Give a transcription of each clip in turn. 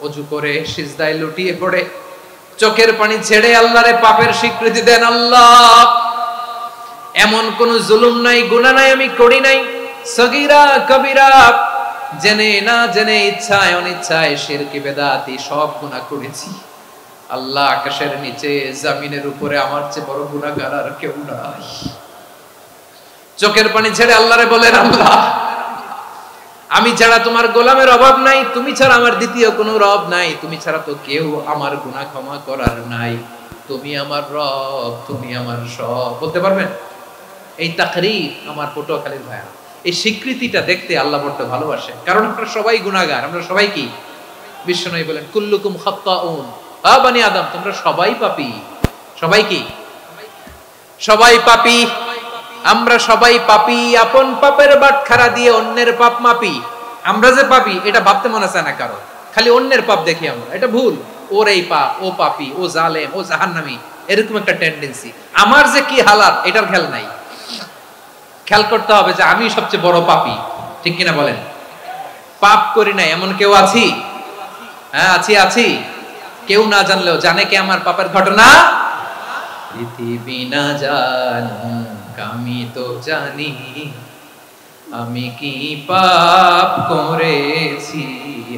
ওযু করে সিজদায় লুটিয়ে পড়ে চোখের পানি ছেড়ে আল্লাহরে পাপের স্বীকৃতি দেন, আল্লাহ এমন কোন জুলুম নাই, গুনাহ নাই আমি করি নাই, সগীরা কবিরা জেনে না জেনে ইচ্ছায় অনিচ্ছায় শিরকি বেদাতি সব গুনাহ করেছি। আল্লাহ আকাশের নিচে জমিনের উপরে আমার চেয়ে বড় গুনাহগার আর কেউ নাই। চোখের পানি ছেড়ে আল্লাহরে বলেন, আল্লাহ আমি ছাড়া তোমার গোলামের অভাব নাই, তুমি ছাড়া আমার দ্বিতীয় কোনো রব নাই, তুমি ছাড়া তো কেউ আমার গুনাহ ক্ষমা করার নাই, তুমি আমার রব, তুমি আমার সব। বলতে পারবেন? এই তাকরীর আমার পটুয়াখালীর ভাইয়া, এই স্বীকৃতিটা দেখতে আল্লাহ বড় ভালোবাসে, কারণ আমরা সবাই গুনাহগার। আমরা সবাই কি? বিশ্বনবী বলেন কুল্লুকুম খাত্তাউন, আ বনি আদম তোমরা সবাই পাপী। সবাই কি? সবাই পাপী। আমরা সবাই পাপী, আপন পাপের বাটখারা দিয়ে অন্যের পাপ মাপি। আমরা যে পাপী এটা ভাবতে মনে চায় না কারো, খালি অন্যের পাপ দেখি আমরা, এটা ভুল। ওর এই পাপ, ও পাপী, ও জালেম, ও জাহান্নামী, এরকম একটা টেন্ডেন্সি। আমার যে কি হালাত এটার খেয়াল নাই। খেয়াল করতে হবে যে আমি সবচেয়ে বড় পাপী, ঠিক কিনা বলেন? পাপ করি নাই এমন কেউ আছি? হ্যাঁ আছি। কেউ না জানলেও জানে কে আমার পাপের ঘটনা? পৃথিবী না জানুক আমি তো জানি আমি কি পাপ করেছি।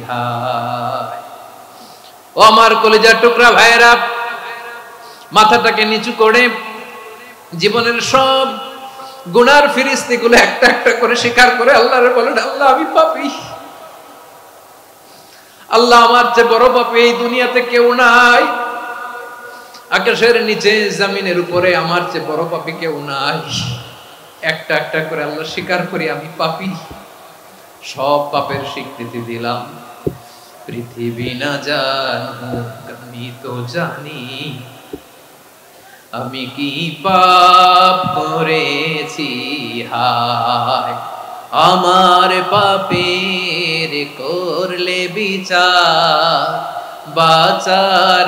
হায় ও আমার কলিজার টুকরা ভাইয়েরা, মাথাটাকে নিচু করে জীবনের সব গুনার ফিরিস্তিগুলো একটা একটা করে স্বীকার করে আল্লাহরে বলেন, আল্লাহ আমি পাপী। আল্লাহ আমার চেয়ে বড় পাপী এই দুনিয়াতে কেউ নাই, আকাশের নিচে জমিনের উপরে আমার চেয়ে বড় পাপী কেউ নাই। একটা একটা করে আল্লাহ স্বীকার করি আমি পাপী, সব পাপের স্বীকৃতি দিলাম। পৃথিবী না জানুক আমি তো জানি আমি কি পাপ করেছি। হায় আমার পাপের করলে বিচার, বাঁচার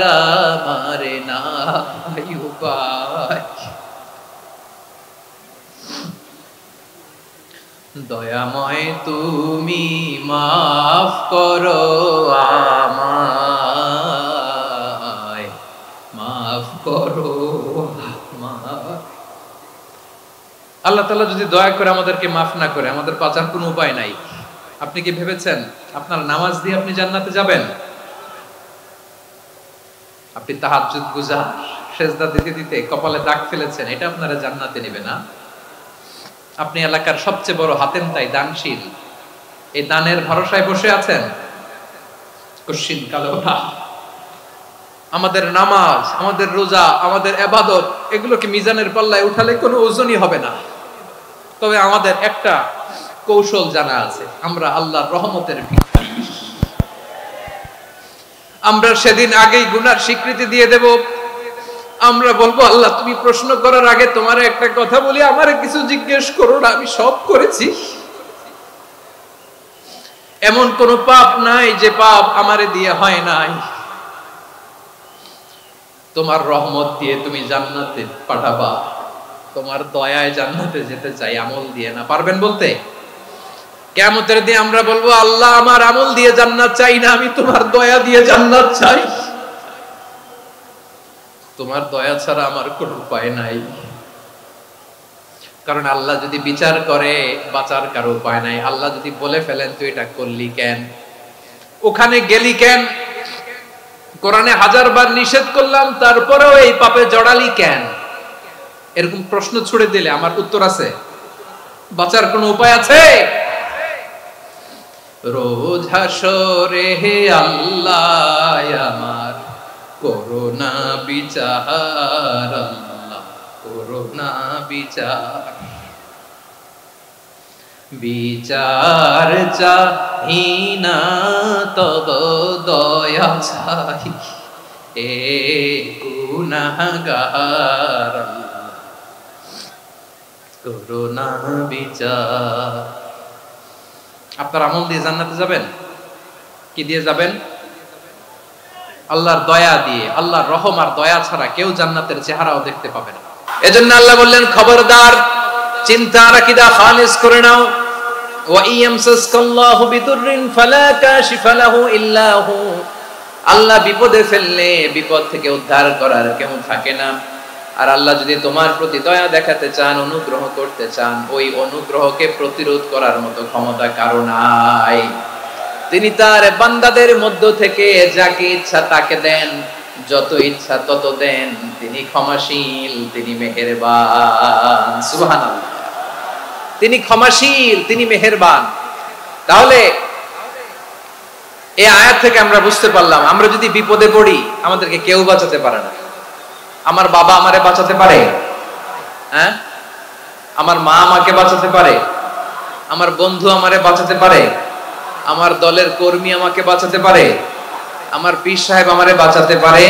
আমার নাই উপায়। দয়াময় তুমি মাফ করো আমায়, মাফ করো আমায়। আল্লাহ তাআলা যদি দয়া করে আমাদেরকে মাফ না করে, আমাদের বাঁচার কোনো উপায় নাই। আপনি কি ভেবেছেন আপনার নামাজ দিয়ে আপনি জান্নাতে যাবেন? আপনি তাহাজ্জুদ গুজার, সেজদা দিতে দিতে কপালে দাগ ফেলেছেন, এটা আপনারা জান্নাতে নেবে না। আপনি এলাকার সবচেয়ে বড় হাতেম তাই দানশীল, এই দানের ভরসায় বসে আছেন, কশিন কালো না। আমাদের নামাজ, আমাদের রোজা, আমাদের ইবাদত এগুলোকে মিজানের পাল্লায় উঠালে কোনো ওজনই হবে না। তবে আমাদের একটা কৌশল জানা আছে, আমরা আল্লাহর রহমতের ভিখারি। আমরা সেদিন আগেই গুনার স্বীকৃতি দিয়ে দেব। আমরা বলবো, আল্লাহ তুমি প্রশ্ন করার আগে তোমার একটা কথা বলি, আমারে কিছু জিজ্ঞেস করো না, আমি সব করেছি। এমন কোন পাপ নাই যে পাপ আমারে দিয়ে হয় নাই। তোমার রহমত দিয়ে তুমি জান্নাতে পাঠাবা, তোমার দয়ায় জান্নাতে যেতে চাই, আমল দিয়ে না। পারবেন বলতে? কিয়ামতের দিন আমরা বলবো, আল্লাহ আমার আমল দিয়ে জান্নাত চাই না, আমি তোমার দয়া দিয়ে জান্নাত চাই। তোমার দয়া ছাড়া আমার কোনো উপায় নাই। কারণ আল্লাহ যদি বিচার করে বাঁচার কারো উপায় নাই। আল্লাহ যদি বলে ফেলেন তুই এটা করলি কেন, ওখানে গেলি কেন, কোরআনে 1000 বার নিষেধ করলাম তারপরেও এই পাপে জড়ালি কেন, এরকম প্রশ্ন ছুড়ে দিলে আমার উত্তর আছে? বাঁচার কোনো উপায় আছে? রোজ হাসরে হে আল্লাহ আমার করোনা বিচার, আল্লাহ করোনা বিচার। বিচার চাহি না তব দয়া চাই, এ গুনাহগার করোনা বিচার। আপনার আমল দিয়ে জান্নাতে যাবেন? কি দিয়ে যাবেন? আল্লাহর দয়া দিয়ে। আল্লাহর রহম আর দয়া ছাড়া কেউ জান্নাতের চেহারাও দেখতে পাবে না। এজন্য আল্লাহ বললেন, খবরদার চিন্তার আকীদা খালিস করে নাও। ওয়া ইয়ামসাসকাল্লাহু বিদুররিন ফালা কাশিফা লাহু ইল্লা হু আল্লাহ বিপদে ফেললে বিপদ থেকে উদ্ধার করার কেউ থাকে না। আর আল্লাহ যদি তোমার প্রতি দয়া দেখাতে চান, অনুগ্রহ করতে চান, ওই অনুগ্রহকে প্রতিরোধ করার মতো ক্ষমতা কারো নাই। তিনি তার বান্দাদের মধ্য থেকে যাকে ইচ্ছা তাকে দেন, যত ইচ্ছা তত দেন। তিনি ক্ষমাশীল, তিনি মেহেরবান। সুবহানাল্লাহ। তিনি ক্ষমাশীল, তিনি মেহেরবান। তাহলে এই আয়াত থেকে আমরা বুঝতে পারলাম, আমরা যদি বিপদে পড়ি আমাদেরকে কেউ বাঁচাতে পারে না। আমার বাবা আমারে বাঁচাতে পারে? হ্যাঁ? আমার মা আমাকে বাঁচাতে পারে? আমার বন্ধু আমারে বাঁচাতে পারে? আমার দলের কর্মী আমাকে বাঁচাতে পারে? আমার পীর সাহেব আমারে বাঁচাতে পারে?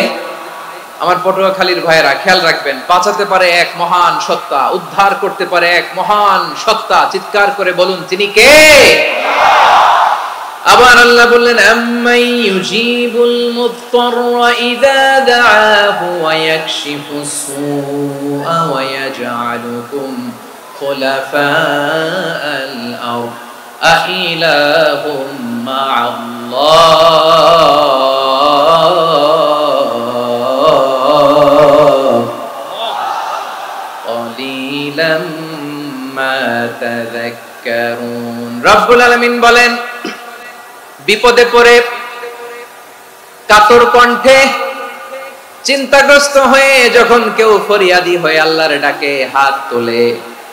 আমার পটুয়াখালীর ভাইয়েরা খেয়াল রাখবেন, বাঁচাতে পারে এক মহান সত্তা, উদ্ধার করতে পারে এক মহান সত্তা। চিৎকার করে বলুন, তিনি কে? আবার আল্লাহ বললেন, আম্মাই ইউজিবুল মুত্তাররা ইযা দাআহু ওয়া ইয়াকশিফুস সুআ ওয়া ইয়াজআলুকুম খুলাফাআল আরদ আইলাহুম মা'আল্লাহ ক্বালিলাম মা তাযাক্কারুন। রব্বুল আলামিন বলেন, বিপদে পড়ে কাতর কণ্ঠে চিন্তাগ্রস্ত হয়ে যখন কেউ ফরিয়াদি হয়ে আল্লাহর ডাকে হাত তোলে,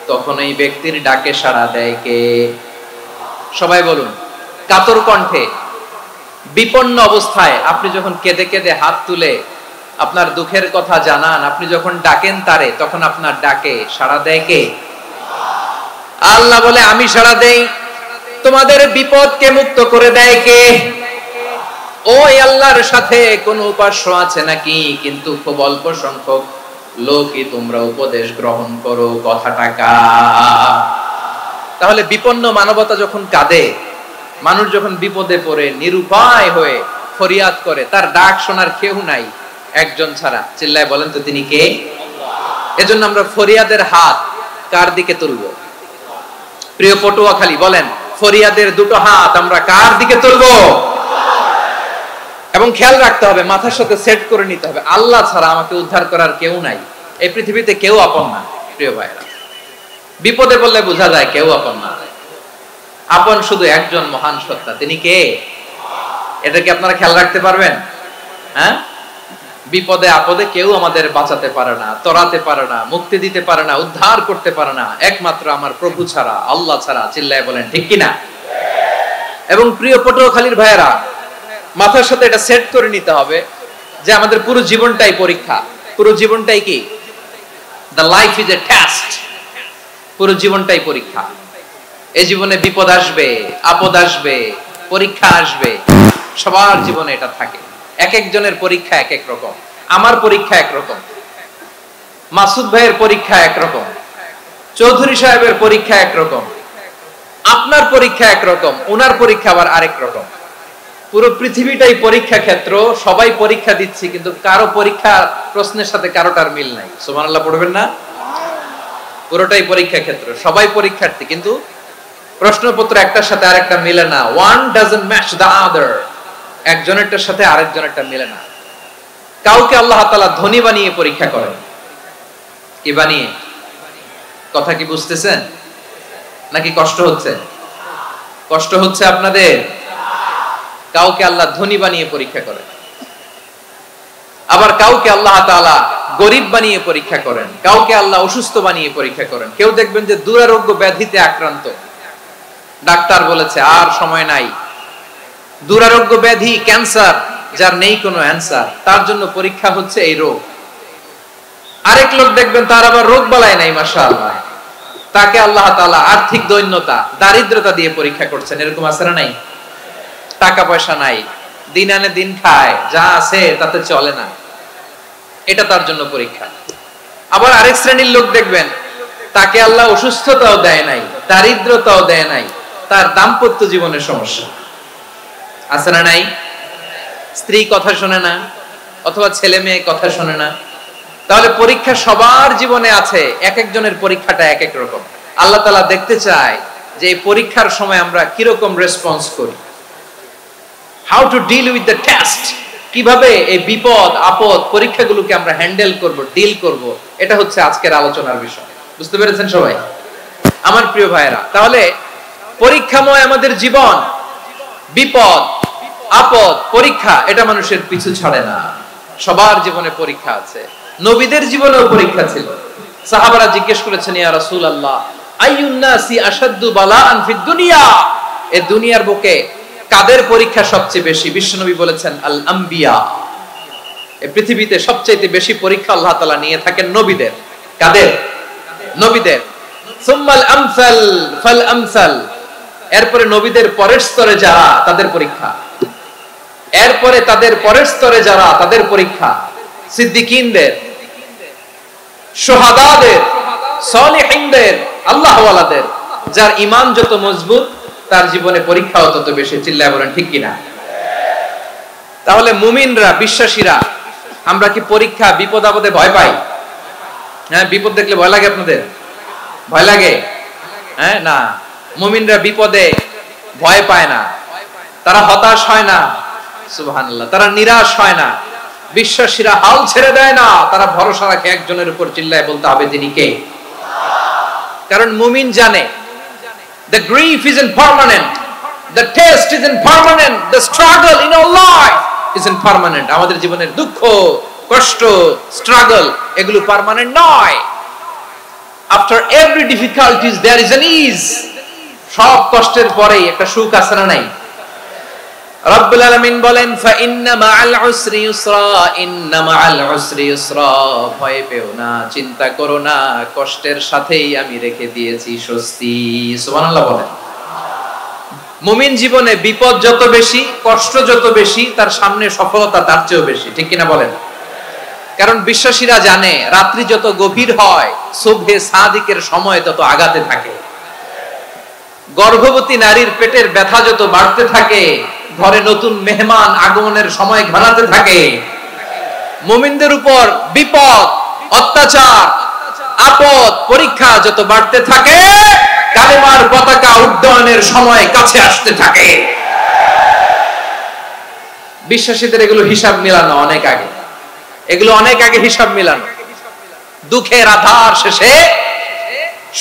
তখন এই ব্যক্তির ডাকে সাড়া দেয় কে? সবাই বলুন। কাতর কণ্ঠে বিপন্ন অবস্থায় আপনি যখন কেঁদে কেঁদে হাত তুলে আপনার দুঃখের কথা জানান, আপনি যখন ডাকেন তারে, তখন আপনার ডাকে সাড়া দেয় কে? আল্লাহ বলে, আমি সাড়া দেই। তোমাদের বিপদকে মুক্ত করে দেয় কে? ওই আল্লাহর সাথে কোন উপাস্য আছে নাকি? কিন্তু খুব অল্প সংখ্যক লোকই তোমরা উপদেশ গ্রহণ করো। কথাটা কার? তাহলে বিপন্ন মানবতা যখন কাঁদে, মানুষ যখন বিপদে পড়ে নিরুপায় হয়ে ফরিয়াদ করে, তার ডাক শোনার কেউ নাই একজন ছাড়া। চিল্লায় বলেন তো, তিনি কে? এজন্য আমরা ফরিয়াদের হাত কার দিকে তুলবো? প্রিয় পটুয়াখালী বলেন, ফরিয়াদের দুটো হাত আমরা কার দিকে তুলবো? এবং খেয়াল রাখতে হবে, মাথার সাথে সেট করে নিতে হবে, আল্লাহ ছাড়া আমাকে উদ্ধার করার কেউ নাই। এই পৃথিবীতে কেউ আপন না। প্রিয় ভাইরা, বিপদে পড়লে বোঝা যায় কেউ আপন না। আপন শুধু একজন মহান সত্তা, তিনি কে? এটা কি আপনারা খেয়াল রাখতে পারবেন? হ্যাঁ, বিপদে আপদে কেউ আমাদের বাঁচাতে পারে না, তরাতে পারে না, মুক্তি দিতে পারে না, উদ্ধার করতে পারে না, একমাত্র আমার প্রভু ছাড়া, আল্লাহ ছাড়া। চিল্লায় বলেন ঠিক কিনা? এবং প্রিয় পটুয়াখালীর ভাইয়েরা, মাথার সাথে এটা সেট করে নিতে হবে যে আমাদের পুরো জীবনটাই পরীক্ষা। পুরো জীবনটাই কি? The life is a test. পুরো জীবনটাই পরীক্ষা। এই জীবনে বিপদ আসবে, আপদ আসবে, পরীক্ষা আসবে, সবার জীবনে এটা থাকে। এক একজনের পরীক্ষা এক এক রকম। আমার পরীক্ষা একরকম, মাসুদ ভাইয়ের পরীক্ষা একরকম, চৌধুরী সাহেবের পরীক্ষা একরকম, আপনার পরীক্ষা একরকম, ওনার পরীক্ষা আবার আরেক রকম। পুরো পৃথিবীটাই পরীক্ষা ক্ষেত্র, সবাই পরীক্ষা দিচ্ছি, কিন্তু কারো পরীক্ষা প্রশ্নের সাথে কারোটার মিল নাই। সুবহানাল্লাহ পড়বেন না? পুরোটাই পরীক্ষা ক্ষেত্র, সবাই পরীক্ষার্থী, কিন্তু প্রশ্নপত্র একটার সাথে আরেকটা মিলে না। one doesn't match the other। একজনেরটার সাথে আরেকজনেরটা মিলে না। কাউকে আল্লাহ তাআলা ধনী বানিয়ে পরীক্ষা করেন। কি বানিয়ে? কথা কি বুঝতেছেন নাকি কষ্ট হচ্ছে? কষ্ট হচ্ছে আপনাদের? কাউকে আল্লাহ ধনী বানিয়ে পরীক্ষা করেন, আবার কাউকে আল্লাহ তাআলা গরিব বানিয়ে পরীক্ষা করেন, কাউকে আল্লাহ অসুস্থ বানিয়ে পরীক্ষা করেন। কেউ দেখবেন যে দুরারোগ্য ব্যাধিতে আক্রান্ত, ডাক্তার বলেছে আর সময় নাই, দুরারোগ্য ব্যাধি, ক্যান্সার, যার নেই কোনো অ্যান্সার, তার জন্য পরীক্ষা হচ্ছে এই রোগ। আরেক লোক দেখবেন তার আবার রোগ বালাই নাই, মাশাআল্লাহ, তাকে আল্লাহ তাআলা আর্থিক দৈন্যতা, দারিদ্রতা দিয়ে পরীক্ষা করছেন। এরকম আছে না নাই? টাকা পয়সা নাই, দিন আনে দিন খায়, যা আছে তাতে চলে না, এটা তার জন্য পরীক্ষা। আবার আরেক শ্রেণীর লোক দেখবেন তাকে আল্লাহ অসুস্থতাও দেয় নাই, দারিদ্রতাও দেয় নাই, তার দাম্পত্য জীবনের সমস্যা আছে না নাই? স্ত্রী কথা শোনে না, অথবা ছেলে মেয়ে কথা শোনে না। তাহলে পরীক্ষা সবার জীবনে আছে, এক একজনের পরীক্ষাটা এক এক রকম। আল্লাহ তাআলা দেখতে চায় যে এই পরীক্ষার সময় আমরা কিরকম রেসপন্স করি। How to deal with the test. কিভাবে এই বিপদ আপদ পরীক্ষাগুলোকে আমরা হ্যান্ডেল করব, ডিল করব, এটা হচ্ছে আজকের আলোচনার বিষয়। বুঝতে পেরেছেন সবাই আমার প্রিয় ভাইয়েরা? তাহলে পরীক্ষাময় আমাদের জীবন, বিপদ আপদ পরীক্ষা এটা মানুষের পিছু ছাড়ে না। সবার জীবনে পরীক্ষা আছে, নবীদের জীবনেও পরীক্ষা ছিল। সাহাবারা জিজ্ঞেস করেছেন, ইয়া রাসূলুল্লাহ আইয়ুন নাসি আশাদ্দু বালাআন ফিদ দুনিয়া, এই দুনিয়ার বুকে কাদের পরীক্ষা সবচেয়ে বেশি? বিশ্বনবী বলেছেন আল আম্বিয়া, এই পৃথিবীতে সবচেয়ে বেশি পরীক্ষা আল্লাহ তাআলা নিয়ে থাকেন নবীদের। কাদের? নবীদের। সুম্মাল আমসাল ফাল আমসাল, এরপরে নবীদের পরের স্তরে যারা তাদের পরীক্ষা, এরপরে তাদের পরের স্তরে যারা তাদের পরীক্ষা, সিদ্দিকীনদের, শুহাদাদের, সালিহিনদের, আল্লাহওয়ালাদের। যার ঈমান যত মজবুত তার জীবনে পরীক্ষাও তত বেশি। চিল্লায় বলেন ঠিক কিনা? তাহলে মুমিনরা, বিশ্বাসীরা, আমরা কি পরীক্ষা বিপদ আপদে ভয় পাই? হ্যাঁ, বিপদ দেখলে ভয় লাগে আপনাদের? ভয় লাগে? হ্যাঁ না, মুমিনরা বিপদে ভয় পায় না, তারা হতাশ হয় না, সুবহানাল্লাহ, তারা নিরাশ হয় না। বিশ্বাসীরা হাল ছেড়ে দেয় না, তারা ভরসা রাখে একজনের উপর। চিল্লায় বলতে হবে তিনি কে? কারণ মুমিন জানে the grief isn't permanent, the test isn't permanent, the struggle in our life isn't permanent. আমাদের জীবনের দুঃখ, কষ্ট, স্ট্রাগল এগুলো পার্মানেন্ট নয়। after every difficulties there is an ease. সব কষ্টের পরেই একটা সুখ আছে না নাই? রব্বুল আলামিন বলেন ফা ইন্না মাআল উসরি ইউসরা, ইন্না মাআল উসরি ইউসরা, ভয় পেও না, চিন্তা করো না, কষ্টের সাথেই আমি রেখে দিয়েছি স্বস্তি। সুবহানাল্লাহ বলেন। মুমিন জীবনে বিপদ যত বেশি, কষ্ট যত বেশি, তার সামনে সফলতা তার চেয়েও বেশি। ঠিক কিনা বলেন? কারণ বিশ্বাসীরা জানে রাত্রি যত গভীর হয় সুবহে সাদিকের সময় তত আগাতে থাকে। গর্ভবতী নারীর পেটের ব্যথা যত বাড়তে থাকে, ঘরে নতুন মেহমান আগমনের সময় ঘনাতে থাকে। মুমিনদের উপর বিপদ, অত্যাচার, আপদ, পরীক্ষা যত বাড়তে থাকে, কালেমার পতাকা উড্ডয়নের সময় কাছে আসতে থাকে। বিশ্বাসীদের এগুলো হিসাব মিলানো অনেক আগে, এগুলো অনেক আগে হিসাব মিলানো। দুঃখের আধার শেষে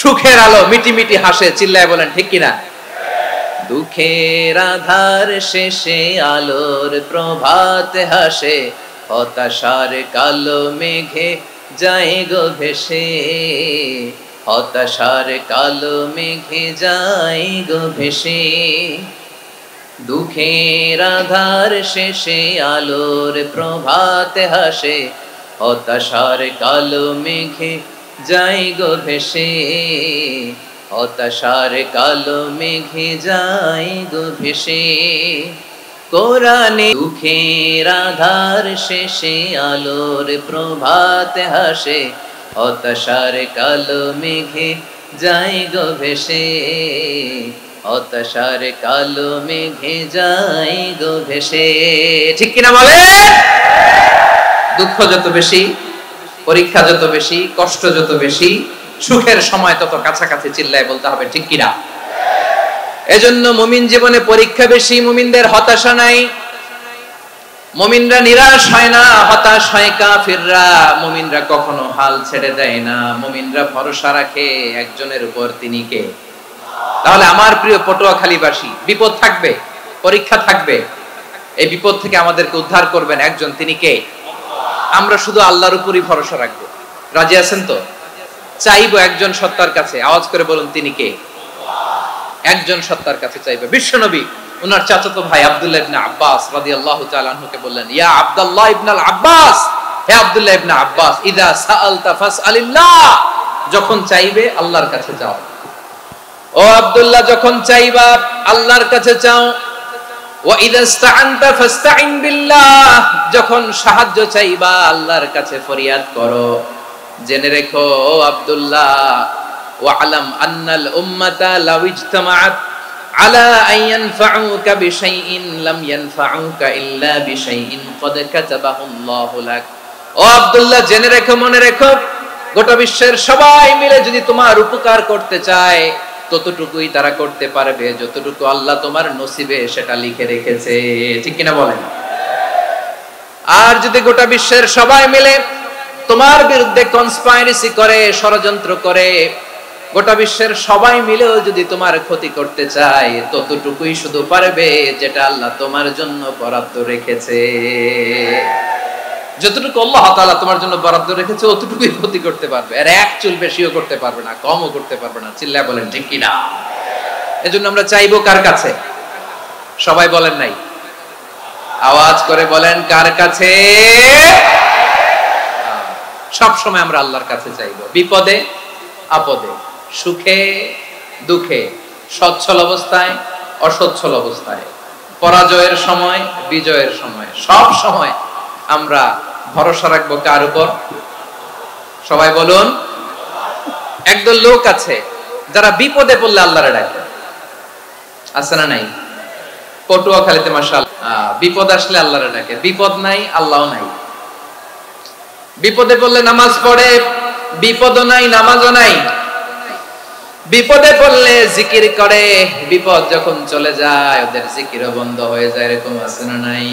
সুখের আলো মিটি মিটি হাসে। চিল্লায় বলেন ঠিক কিনা? দুঃখের আধার শেষে আলোর প্রভাত হাসে, হতাশার কালো মেঘে যায় গো ভেসে, হতাশার কালো মেঘে যায় গো ভেসে। দুঃখের আধার শেষে আলোর প্রভাত হাসে, হতাশার কালো মেঘে যায় গো ভেসে, হতাশার কালো মেঘে যায় গো ভেসে। কোরআনে দুঃখের আধার শেষে আলোর প্রভাত হাসে, হতাশার কালো মেঘে যায় গো ভেসে, হতাশার কালো মেঘে যায় গো ভেসে। ঠিক কিনা বলে? দুঃখ যত বেশি, পরীক্ষা যত বেশি, কষ্ট যত বেশি, সুখের সময় তত কাছাকাছি। চিল্লায় বলতে হবে ঠিক কিনা? এজন্য মুমিন জীবনে পরীক্ষা বেশি, মুমিনদের হতাশা নাই। মুমিনরা নিরাশ হয় না, হতাশ হয় কাফিররা। মুমিনরা কখনো হাল ছেড়ে দেয় না, মুমিনরা ভরসা রাখে একজনের উপর, তিনি কে? তাহলে আমার প্রিয় পটুয়াখালীবাসী, বিপদ থাকবে, পরীক্ষা থাকবে, এই বিপদ থেকে আমাদেরকে উদ্ধার করবেন একজন, তিনি কে? আমরা শুধু আল্লাহর উপরই ভরসা রাখবো। রাজি আছেন তো? চাইবো একজন সত্তার কাছে। আওয়াজ করে বলুন তিনি কে? একজন সত্তার কাছে চাইবে। বিশ্বনবী ওনার চাচাতো ভাই আব্দুল্লাহ ইবনে আব্বাস রাদিয়াল্লাহু তাআলা আনহুকে বললেন, ইয়া আব্দুল্লাহ ইবনুল আব্বাস, হে আব্দুল্লাহ ইবনে আব্বাস, ইযা সাআলতা ফাসআলিল্লাহ, যখন চাইবে আল্লাহর কাছে যাও। ও আব্দুল্লাহ, যখন চাইবা আল্লাহর কাছে চাও। ওয়া ইযা ইসতাআনতা ফাসতাইন বিল্লাহ, যখন সাহায্য চাইবা আল্লাহর কাছে ফরিয়াদ করো। জেনে রেখো ও আব্দুল্লাহ, ওয়া'লাম আন্নাল উম্মাতা লাউ ইজতামাআত আলা আন ইয়ানফাউকা বিশাইইন লাম ইয়ানফাউকা ইল্লা বিশাইইন ক্বাদ কাতাবাহু আল্লাহু লাক। ও আব্দুল্লাহ, জেনে রেখো, মনে রেখো, গোটা বিশ্বের সবাই মিলে যদি তোমার উপকার করতে চায় ততটুকুই তারা করতে পারবে যতটুকু আল্লাহ তোমার নসিবে সেটা লিখে রেখেছে। ঠিক কিনা বলেন? আর যদি গোটা বিশ্বের সবাই মিলে তোমার বিরুদ্ধে কনস্পাইরেসি করে, ষড়যন্ত্র করে, গোটা বিশ্বের সবাই মিলেও যদি তোমার ক্ষতি করতে চায়, ততটুকুই শুধু পারবে যেটা আল্লাহ তোমার জন্য বরাদ্দ রেখেছে। যতটুকু আল্লাহ তাআলা তোমার জন্য বরাদ্দ রেখেছে অতটুকুই ক্ষতি করতে পারবে, আর এক চুল বেশিও করতে পারবে না, কমও করতে পারবে না। চিল্লায় বলেন ঠিক কি না? এজন্য আমরা চাইবো কার কাছে? সবাই বলেন নাই, আওয়াজ করে বলেন কার কাছে? সব সময় আমরা আল্লাহর কাছে চাইবো, বিপদে আপদে, সুখে দুঃখে, সচ্ছল অবস্থায় অসচ্ছল অবস্থায়, পরাজয়ের সময় বিজয়ের সময়, সব সময় আমরা ভরসা রাখবো কার উপর? সবাই বলুন। একদল লোক আছে যারা বিপদে পড়লে আল্লাহরে ডাকে, আছে না নাই? পটুয়াখালীতে মাশাআল্লাহ বিপদ আসলে আল্লাহরে ডাকে, বিপদ নাই আল্লাহও নাই। বিপদে পড়লে নামাজ পড়ে, বিপদও নাই নামাজও নাই। বিপদে পড়লে জিকির করে, বিপদ যখন চলে যায় ওদের জিকিরও বন্ধ হয়ে যায়। এরকম আছে না নাই?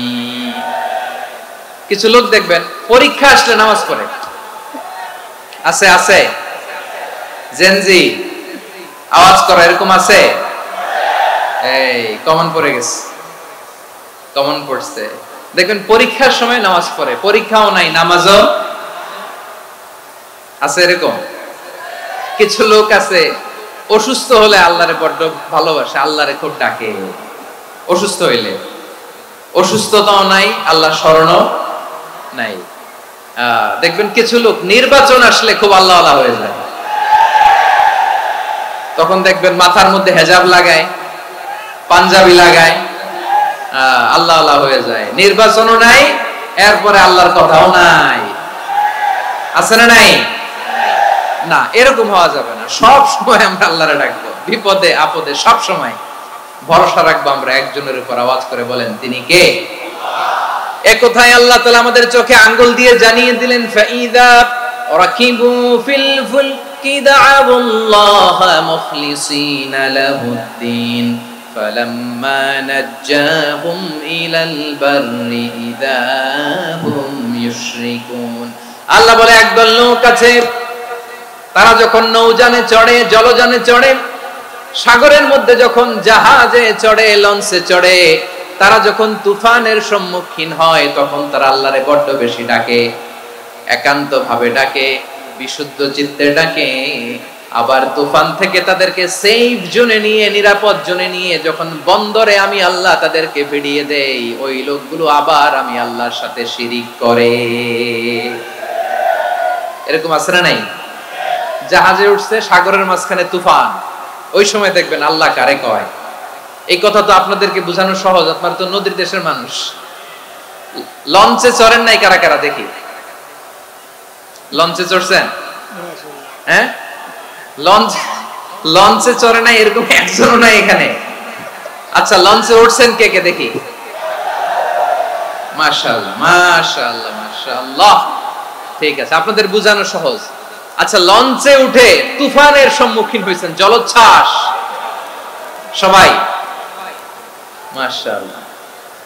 কিছু লোক দেখবেন পরীক্ষা আসলে নামাজ পড়ে, আছে আছে জেনজি আওয়াজ করে, এরকম আছে? এই কমন পড়ে গেছে, কমন পড়ছে। দেখবেন পরীক্ষার সময় নামাজ পড়ে, পরীক্ষাও নাই নামাজও আছে। এরকম কিছু লোক আছে অসুস্থ হলে আল্লাহরে বড্ড ভালোবাসে, আল্লাহরে খুব ডাকে। অসুস্থ হইলে অসুস্থতাও নাই, আল্লাহ স্মরণও নাই। দেখবেন কিছু লোক নির্বাচন আসলে খুব আল্লাহওয়ালা হয়ে যায়, তখন দেখবেন মাথার মধ্যে হেজাব লাগায়, পাঞ্জাবি লাগায়, আল্লাহওয়ালা হয়ে যায়। নির্বাচনও নাই, এরপরে আল্লাহর কথাও নাই। আছে না নাই? না, এরকম হওয়া যাবে না। সব সময় আমরা আল্লাহরে ডাকবো, বিপদে আপদে সব সময় ভরসা রাখবো আমরা একজনের উপর। আওয়াজ করে বলেন তিনি কে? একথায় আল্লাহ তাআলা আমাদের চোখে আঙ্গুল দিয়ে জানিয়ে দিলেন, ফাইদা রাকিবু ফিল ফুলকি দা'আবুল্লাহ মুখলিসিনা লাহুদ্দিন ফালাম্মা নাজ্জাহুম ইলাল বাররি ইযা হুম ইউশরিকুন। আল্লাহ বলে একদল লোক আছে, তারা যখন নৌযানে চড়ে, জলযানে চড়ে, সাগরের মধ্যে যখন জাহাজে চড়ে, লঞ্চে চড়ে, তারা যখন তুফানের সম্মুখীন হয় তখন তারা আল্লাহরে বড্ড বেশি ডাকে, একান্ত ভাবে ডাকে, বিশুদ্ধ চিত্তে ডাকে। আবার তুফান থেকে তাদেরকে সেফ জোনে নিয়ে, নিরাপদ জোনে নিয়ে যখন বন্দরে আমি আল্লাহ তাদেরকে ফিরিয়ে দেই, ওই লোকগুলো আবার আমি আল্লাহর সাথে শিরিক করে। এরকম আছে না নাই? জাহাজে উঠছে, সাগরের মাঝখানে তুফান, ওই সময় দেখবেন আল্লাহ কারে কয়। এই কথা তো আপনাদেরকে বোঝানো সহজ, আপনারা তো নদীর দেশের মানুষ। লঞ্চে চড়েন নাই কারা কারা? দেখি, লঞ্চে চড়ছেন? হ্যাঁ, লঞ্চে চড়ে নাই এরকম একজনও নাই এখানে। আচ্ছা, লঞ্চে উঠছেন কে কে? দেখি। মাশাআল্লাহ মাশাআল্লাহ মাশাআল্লাহ, ঠিক আছে, আপনাদের বোঝানো সহজ। আচ্ছা, লঞ্চে উঠে তুফানের সম্মুখীন হয়েছেন, জলোচ্ছ্বাস সবাই? মাশাআল্লাহ।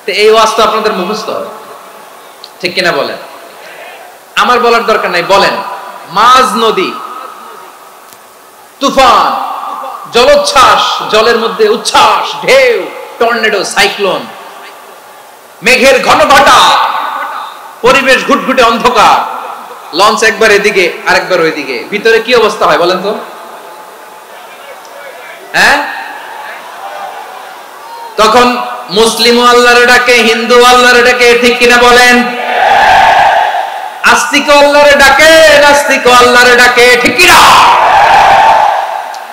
তো এই ওয়াজ তো আপনাদের মুখস্থ, ঠিক কিনা বলেন? আমার বলার দরকার নাই, বলেন। মাঝ নদী, তুফান, জলোচ্ছ্বাস, জলের মধ্যে উচ্ছ্বাস, ঢেউ, টর্নেডো, সাইক্লোন, মেঘের ঘনঘটা, পরিবেশ ঘুটঘুটে অন্ধকার, লঞ্চ একবার এদিকে আরেকবার ওইদিকে, ভিতরে কি অবস্থা হয় বলেন তো? হ্যাঁ, তখন মুসলিম আল্লাহরে ডাকে, হিন্দু আল্লাহরে ডাকে, ঠিক কিনা বলেন? আস্তিক আল্লাহরে ডাকে, নাস্তিক আল্লাহরে ডাকে, ঠিক কিনা?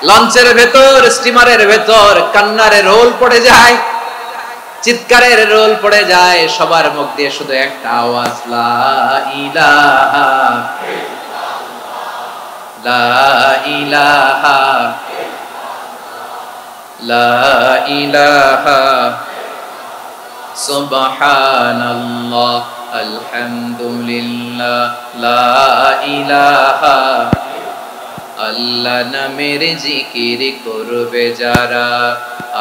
লঞ্চের ভেতর, স্টিমারের ভেতর কান্নারে রোল পড়ে যায়, চিৎকারের রোল পড়ে যায়, সবার মুখ দিয়ে শুধু একটা আওয়াজ, লা ইলাহা লা ইলাহা লা ইলাহা সুবহানাল্লাহ আলহামদুলিল্লাহ লা ইলাহা আল্লাহ নামের জিকির করবে যারা,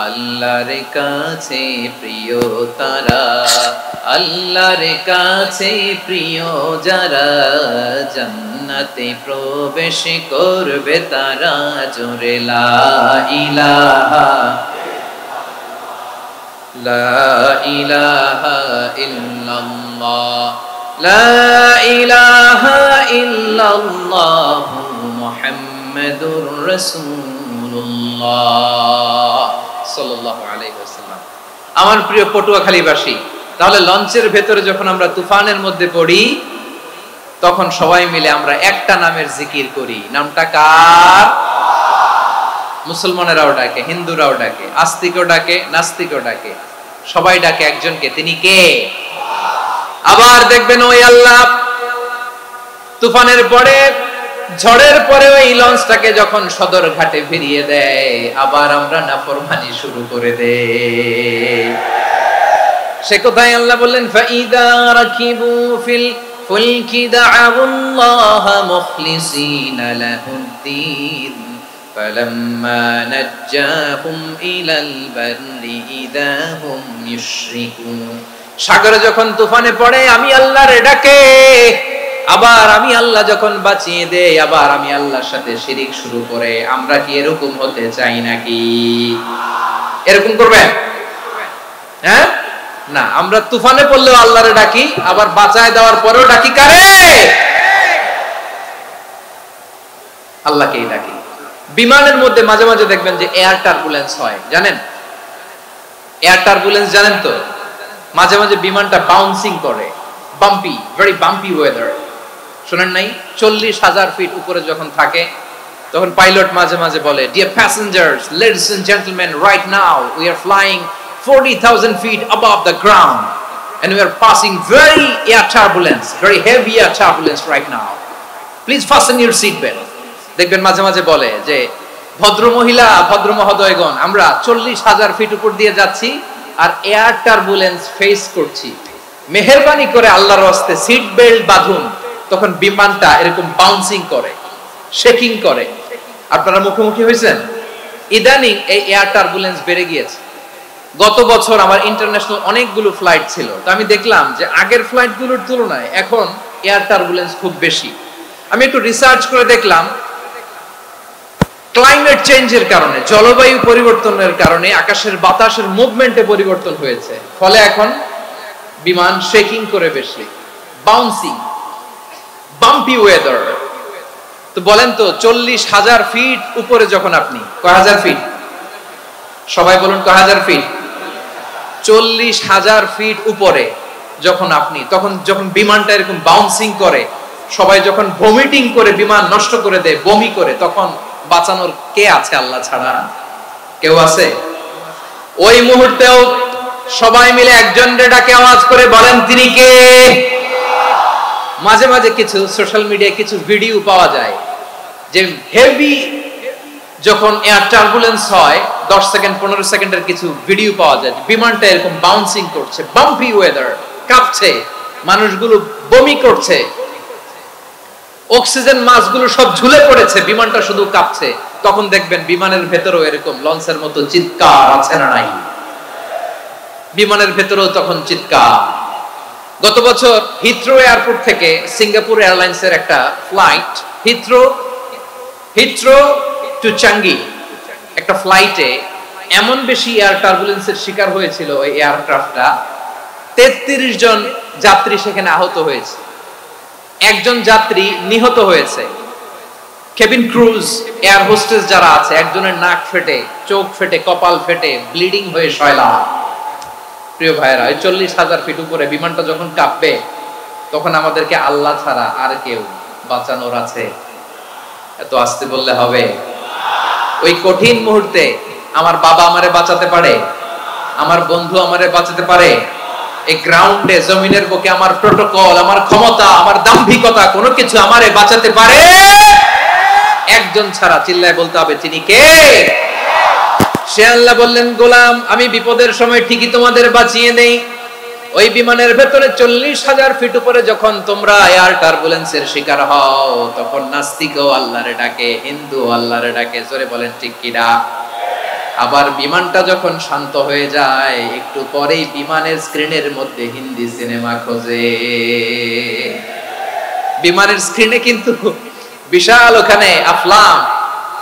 আল্লাহর কাছে প্রিয় তারা, আল্লাহর কাছে প্রিয় যারা, জান্নাতে প্রবেশ করবে তারা, জোরে লা ইলাহা লা ইলাহা ইল্লাল্লাহ, লা ইলাহা ইল্লাল্লাহ মুহাম্মাদুর রাসূলুল্লাহ সাল্লাল্লাহু আলাইহি ওয়াসাল্লাম। আমার প্রিয় পটুয়াখালীবাসী, তাহলে লঞ্চের ভেতরে যখন আমরা তুফানের মধ্যে পড়ি তখন সবাই মিলে আমরা একটা নামের জিকির করি। নামটা কার? মুসলমানেরাও ডাকে, হিন্দুরাও ডাকে, আস্তিকও ডাকে, নাস্তিকও ডাকে, সবাই ডাকে একজনকে। তিনি কে? আবার দেখবেন ওই আল্লাহ তুফানের পরে, ঝড়ের পরে ওই লঞ্চটাকে যখন সদর ঘাটে ফিরিয়ে দেয়, আবার আমরা নাফরমানি শুরু করে দেই। সে কোথায় আল্লাহ বললেন, ফাইদা রাকিবু ফিল ফুলকি দা'আউল্লাহ মুখলিসিনা লাহুদ্দিন ফালাম্মা নাজ্জাহুম ইলাল বাররি ইযা হুম ইউশরিকুন। সাগরে যখন তুফানে পড়ে আমি আল্লাহর ডাকে, আবার আমি আল্লাহ যখন বাঁচিয়ে দেই, আবার আমি আল্লাহর সাথে শিরিক শুরু করে। আমরা কি এরকম হতে চাই নাকি? এরকম করবেন? হ্যাঁ না, আমরা তুফানে পড়লেও আল্লাহরে ডাকি, আবার বাঁচায় দেওয়ার পরেও ডাকি কারে? আল্লাহকেই ডাকি। বিমানের মধ্যে মাঝে মাঝে দেখবেন যে এয়ার টার্বুলেন্স হয়, জানেন? এয়ার টার্বুলেন্স জানেন তো? মাঝে মাঝে বিমানটা বাউন্সিং করে, বাম্পি, ভেরি বাম্পি ওয়েদার। শুনেন নাই? 40,000 ফিট উপরে যখন থাকে তখন পাইলট মাঝে মাঝে বলে, dear passengers, ladies and gentleman, right now we are flying 40,000 feet above the ground and we are passing very air turbulence, very heavy air turbulence right now. Please fasten your seat belt. দেখবেন মাঝে মাঝে বলে যে, ভদ্র মহিলা, ভদ্র মহোদয়গণ, আমরা 40,000 ফিট উপর দিয়ে যাচ্ছি আর এয়ার টার্বুলেন্স ফেস করছি, মেহেরবানি করে আল্লাহর ওয়াস্তে সিট বেল্ট বাঁধুন। তখন বিমানটা এরকম বাউন্সিং করে, শেকিং করে। আপনারা মুখোমুখি হয়েছেন? ইদানিং এই এয়ার টার্বুলেন্স বেড়ে গিয়েছে। গত বছর আমার ইন্টারন্যাশনাল অনেকগুলো ফ্লাইট ছিল, তো আমি দেখলাম যে আগের ফ্লাইটগুলোর তুলনায় এখন এয়ার টার্বুলেন্স খুব বেশি। আমি একটু রিসার্চ করে দেখলাম, ক্লাইমেট চেঞ্জের কারণে, জলবায়ু পরিবর্তনের কারণে আকাশের বাতাসের মুভমেন্টে পরিবর্তন হয়েছে, ফলে এখন বিমান শেকিং করে বেশি, বাউন্সিং, বাম্পি ওয়েদার। তো বলেন তো, 40,000 ফিট উপরে যখন আপনি, কয় হাজার ফিট? সবাই বলুন, কয় হাজার ফিট? 40,000 ফিট উপরে যখন আপনি, তখন যখন বিমানটা এরকম বাউন্সিং করে, সবাই যখন ভমিটিং করে বিমান নষ্ট করে দেয়, বমি করে, তখন বাঁচানোর কে আছে আল্লাহ ছাড়া? কেউ আছে? ওই মুহূর্তেও সবাই মিলে একজনের ডাকে আওয়াজ করে বলেন, তিনি কে? মাঝে মাঝে কিছু সোশ্যাল মিডিয়ায় কিছু ভিডিও পাওয়া যায় যে হেভি যখন এয়ার টার্বুলেন্স হয়, 10 সেকেন্ড 15 সেকেন্ডের কিছু ভিডিও পাওয়া যায়, বিমানটা এরকম বাউন্সিং করছে, বাম্পি ওয়েদার, কাঁপছে, মানুষগুলো বমি করছে, অক্সিজেন মাস্কগুলো সব ঝুলে পড়েছে, বিমানটা শুধু কাঁপছে। তখন দেখবেন বিমানের ভেতরেও এরকম লঞ্চের মতো চিৎকার আছে না নাই? বিমানের ভেতরেও তখন চিৎকার। গত বছর হিথ্রো এয়ারপোর্ট থেকে সিঙ্গাপুর এয়ারলাইন্সের একটা ফ্লাইট, হিথ্রো টু চাঙ্গি, একটা ফ্লাইটে এমন বেশি এয়ার টার্বুলেন্সের শিকার হয়েছিল ওই এয়ারক্রাফটটা, 33 জন যাত্রী সেখানে আহত হয়েছে, একজন যাত্রী নিহত হয়েছে। কেবিন ক্রুজ, এয়ার হোস্টেস যারা আছে, একজনের নাক ফেটে, চোখ ফেটে, কপাল ফেটে, ব্লিডিং হয়ে শয়লা। প্রিয় ভাইরা, 40,000 ফিট উপরে বিমানটা যখন কাঁপবে, তখন আমাদেরকে আল্লাহ ছাড়া আর কেউ বাঁচানোর আছে? এত আস্তে বললে হবে? ওই কঠিন মুহূর্তে আমার বাবা আমারে বাঁচাতে পারে, আমার বন্ধু আমারে বাঁচাতে পারে। এই গ্রাউন্ডে, জমিনের বুকে আমার প্রোটোকল, আমার ক্ষমতা, আমার দাম্ভিকতা, কোনো কিছু আমারে বাঁচাতে পারে? একজন ছাড়া। চিল্লায় বলতে হবে, তিনি কে? সে আল্লাহ বললেন, গোলাম, আমি বিপদের সময় ঠিকই তোমাদের বাঁচিয়ে দেই। ওই বিমানের ভেতরে 40,000 ফিট উপরে যখন তোমরা এয়ার টার্বুলেন্সের শিকার হও, তখন নাস্তিকও আল্লাহরে ডাকে, হিন্দু আল্লাহরে ডাকে। জোরে বলেন ঠিক কিনা? আবার বিমানটা যখন শান্ত হয়ে যায়, একটু পরেই বিমানের স্ক্রিনের মধ্যে হিন্দি সিনেমা খোঁজে। বিমানের স্ক্রিনে কিন্তু বিশাল ওখানে আফলাম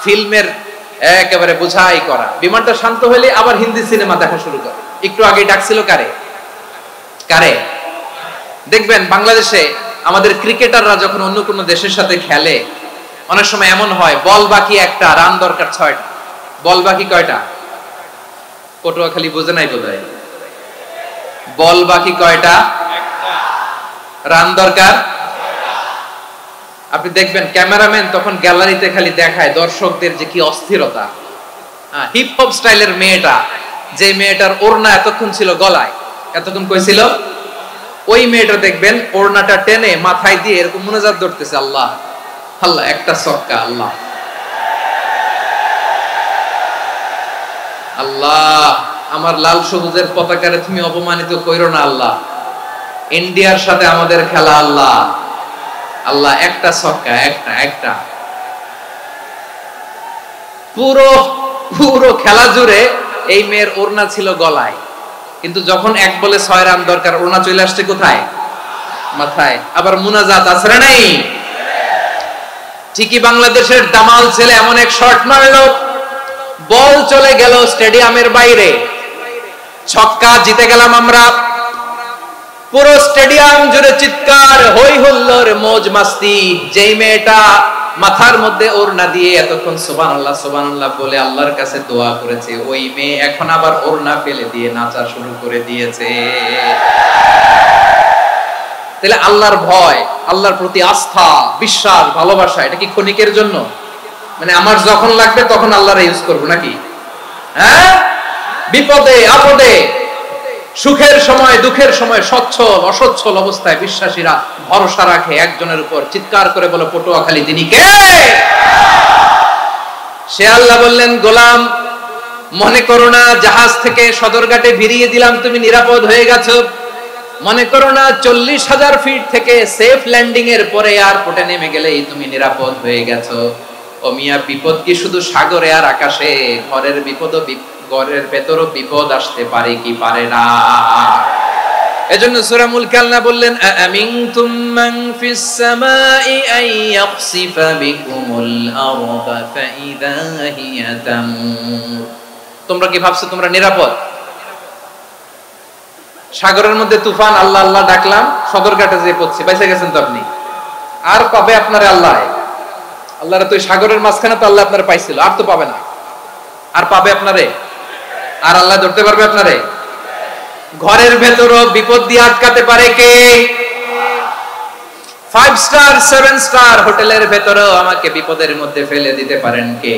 ফিল্মের একেবারে বোঝাই করা। বিমানটা শান্ত হলে আবার হিন্দি সিনেমা দেখা শুরু করে। একটু আগে ডাকছিল কারে? দেখবেন বাংলাদেশে আমাদের ক্রিকেটাররা যখন অন্য কোনো দেশের সাথে খেলে, অনেক সময় এমন হয় বল বাকি একটা, রান দরকার 6টা। বল বাকি কয়টা? পটুয়াখালী বুঝে নাই বোধহয়। বল বাকি কয়টা? রান দরকার। আপনি দেখবেন ক্যামেরাম্যান তখন গ্যালারিতে খালি দেখায় দর্শকদের যে কি অস্থিরতা। হিপ হপ স্টাইলের মেয়েটা, যে মেয়েটার ওড়না এতক্ষণ ছিল গলায়, এতক্ষণ কই ছিল, ওই মেয়েটা দেখবেন ওড়নাটা টেনে মাথায় দিয়ে এরকম মুনাজাত ধরতেছে, আল্লাহ আল্লাহ, একটা ছক্কা, আল্লাহ আল্লাহ, আমার লাল সবুজের পতাকারে তুমি অপমানিত কইরো না আল্লাহ, ইন্ডিয়ার সাথে আমাদের খেলা আল্লাহ আল্লাহ, একটা ছক্কা, একটা। পুরো খেলা জুড়ে এই মেয়ের ওড়না ছিল গলায়, কিন্তু যখন 1 বলে 6 রান দরকার, ওড়না চলে আসছে কোথায়? মাথায়। আবার মুনাজাত আছে না নাই? ঠিকই বাংলাদেশের দামাল ছেলে এমন এক শট মারলো, বল চলে গেল স্টেডিয়ামের বাইরে, ছক্কা, জিতে গেলাম আমরা। পুরো স্টেডিয়াম জুড়ে চিৎকার, হই হুল্লোড়, মौज মাস্তি। যেই মেয়েটা মাথার মধ্যে ওড়না দিয়ে এতক্ষণ সুবহানাল্লাহ সুবহানাল্লাহ বলে আল্লাহর কাছে দোয়া করেছে, ওই মেয়ে এখন আবার ওড়না ফেলে দিয়ে নাচা শুরু করে দিয়েছে। তাহলে আল্লাহর ভয়, আল্লাহর প্রতি আস্থা, বিশ্বাস, ভালোবাসা, এটা কি ক্ষণিকের জন্য? মানে আমার যখন লাগবে তখন আল্লাহর ইউজ করব নাকি? হ্যাঁ, বিপদে আপদে, সুখের সময় দুঃখের সময়, সচ্ছল অসচ্ছল অবস্থায় বিশ্বাসীরা ভরসা রাখে একজনের উপর। চিৎকার করে বলো, পটুয়াখালী তিনি কে? সে আল্লাহ বললেন, গোলাম মনে করো না জাহাজ থেকে সদরঘাটে ভিড়িয়ে দিলাম তুমি নিরাপদ হয়ে গেছো। মনে করো না 40,000 ফিট থেকে সেফ ল্যান্ডিং এর পরে এয়ারপোর্টে নেমে গেলেই তুমি নিরাপদ হয়ে গেছো। ও মিয়া, বিপদ কি শুধু সাগরে আর আকাশে? ঘরের বিপদও, ঘরের ভেতরও বিপদ আসতে পারে কি পারে না? এজন্য সূরা মুলক আল্লাহ বললেন, আমিনতুম মান ফিস সামাই আন ইয়াখসিফা বিকুমুল আরদা ফাইদা হিয়া তামুর। তোমরা কি ভাবছো তোমরা নিরাপদ? সাগরের মধ্যে তুফান, আল্লাহ আল্লাহ ডাকলাম, সদরঘাটে যেয়ে পড়ছে, বেঁচে গেছেন তো আপনি। আর পাবে আপনারে আল্লাহ? আল্লাহর তো সাগরের মাঝখানে তো আল্লাহ আপনারে পাইছিল, আর তো পাবে না। আর পাবে আপনারে? আর আল্লাহ ধরতে পারবে আপনারে? ঘরের ভেতরও বিপদ দিয়ে আটকাতে পারে কে? 5 স্টার 7 স্টার হোটেলের ভেতরেও আমাকে বিপদের মধ্যে ফেলে দিতে পারেন কে?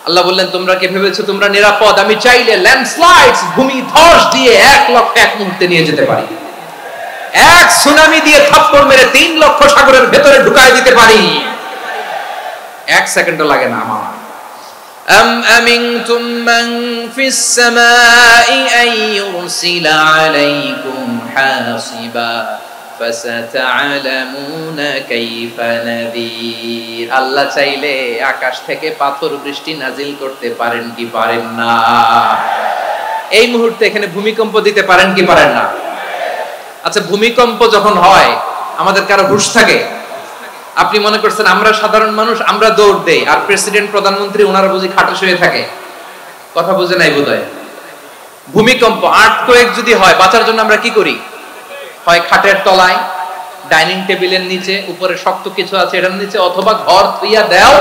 আল্লাহ বললেন, তোমরা কি ভেবেছো তোমরা নিরাপদ? আমি চাইলে ল্যান্ডস্লাইডস, ভূমি ধস দিয়ে 1 লক্ষ এক মুহূর্তে নিয়ে যেতে পারি। এক সুনামি দিয়ে থাপ্পড় মেরে 3 লক্ষ সাগরের ভেতরে ঢুকায় দিতে পারি। 1 সেকেন্ডও লাগে না আমার। أم أمنتم من في السماء أن يرسل عليكم حاصبا فستعلمون كيف نذير। আল্লাহ চাইলে আকাশ থেকে পাথর বৃষ্টি নাজিল করতে পারেন কি পারেন না? এই মুহূর্তে এখানে ভূমিকম্প দিতে পারেন কি পারেন না? আচ্ছা, ভূমিকম্প যখন হয় আমাদের কারো হুঁশ থাকে? আপনি মনে করছেন আমরা সাধারণ মানুষ, আমরা দৌড় দেই, আর প্রেসিডেন্ট প্রধানমন্ত্রী ওনারা বুঝি খাটে শুয়ে থাকে? কথা বুঝে নাই বোধহয়। ভূমিকম্প, আর্থকোয়েক যদি হয়, বাঁচার জন্য আমরা কি করি? হয় খাটের তলায়, ডাইনিং টেবিলের নিচে, উপরে শক্ত কিছু আছে এটার নিচে, অথবা ঘর থুইয়া দাও,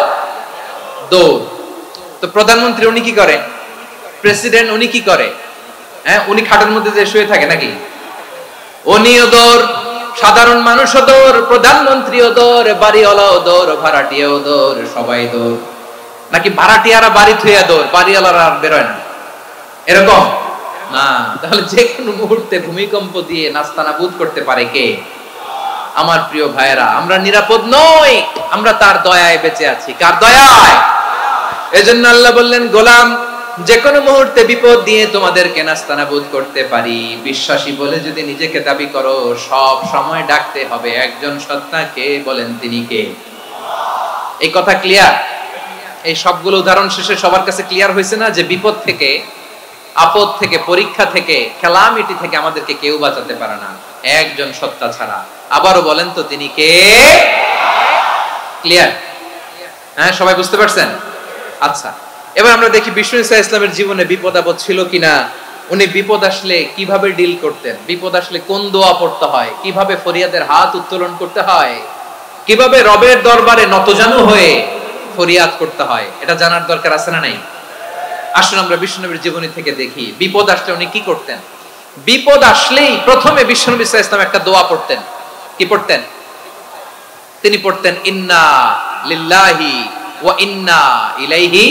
দৌড়। তো প্রধানমন্ত্রী উনি কি করে? প্রেসিডেন্ট উনি কি করে? হ্যাঁ, উনি খাটের মধ্যে যে শুয়ে থাকে নাকি? উনিও দৌড়, সাধারণ মানুষও দৌড়, প্রধানমন্ত্রীও দৌড়, বাড়িওয়ালাও দৌড়, ভাড়াটিয়াও দৌড়, সবাই দৌড়। নাকি ভাড়াটিয়ারা বাড়ি থুইয়া দৌড়, বাড়িওয়ালারা আর বেরোয় না? এরকম না। তাহলে যে কোনো মুহূর্তে ভূমিকম্প দিয়ে নাস্তানাবুদ করতে পারে কে? আমার প্রিয় ভাইয়েরা, আমরা নিরাপদ নই, আমরা তার দয়ায় বেঁচে আছি। কার দয়ায়? এজন্য আল্লাহ বললেন, গোলাম যে কোনো মুহূর্তে বিপদ দিয়ে তোমাদেরকে নাস্তানাবুদ করতে পারি। বিশ্বাসী বলে যদি নিজেকে দাবি করো, সব সময় ডাকতে হবে একজন সত্তাকে, বলেন তিনি কে? এই কথা ক্লিয়ার? এই সবগুলো উদাহরণ শেষে সবার কাছে ক্লিয়ার হয়েছে না যে বিপদ থেকে, আপদ থেকে, পরীক্ষা থেকে, ক্যালামিটি থেকে আমাদেরকে কেউ বাঁচাতে পারে না একজন সত্তা ছাড়া। আবারও বলেন তো তিনি কে? ক্লিয়ার? হ্যাঁ, সবাই বুঝতে পারছেন? আচ্ছা, এবার আমরা দেখি বিষ্ণু ঈসা ইসলামের জীবনে বিপদ আপদ ছিল কিনা। উনি বিপদ আসলে কিভাবে ডিল করতেন, বিপদ আসলে কোন দোয়া পড়তে হয়, কিভাবে ফরিয়াদের হাত উত্তোলন করতে হয়, কিভাবে রবের দরবারে নতজানু হয়ে ফরিয়াদ করতে হয়, এটা জানার দরকার আছে না নাই? আসুন আমরা বিষ্ণুনবীর জীবনী থেকে দেখি বিপদ আসলে উনি কি করতেন। বিপদ আসলেই প্রথমে বিষ্ণু ঈসা ইসলাম একটা দোয়া পড়তেন। কি পড়তেন? তিনি পড়তেন ইন্না লিল্লাহি ওয়া ইন্না ইলাইহি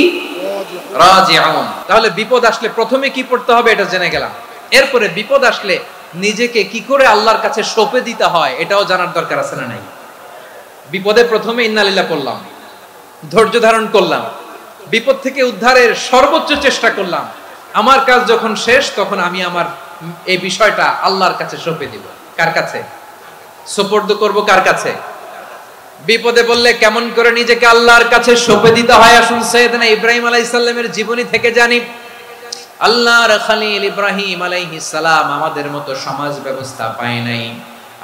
রাজিউন। তাহলে বিপদ আসলে প্রথমে কি পড়তে হবে এটা জেনে গেলাম। এরপরে বিপদ আসলে নিজেকে কি করে আল্লাহর কাছে সঁপে দিতে হয় এটাও জানার দরকার আছে না নাই? বিপদে প্রথমে ইন্না লিল্লাহ পড়লাম, ধৈর্য ধারণ করলাম, বিপদ থেকে উদ্ধারের সর্বোচ্চ চেষ্টা করলাম, আমার কাজ যখন শেষ তখন আমি আমার এই বিষয়টা আল্লাহর কাছে সঁপে দিব। কার কাছে সুপর্দ করব? কার কাছে? বিপদে বললে কেমন করে নিজেকে আল্লাহর কাছে সঁপে দিতে হয় আসুন সাইয়েদনা ইব্রাহিম আলাইহিস সালামের জীবনী থেকে জানি। আল্লাহর খলিল ইব্রাহিম আলাইহিস সালাম আমাদের মতো সমাজ ব্যবস্থা পায় নাই।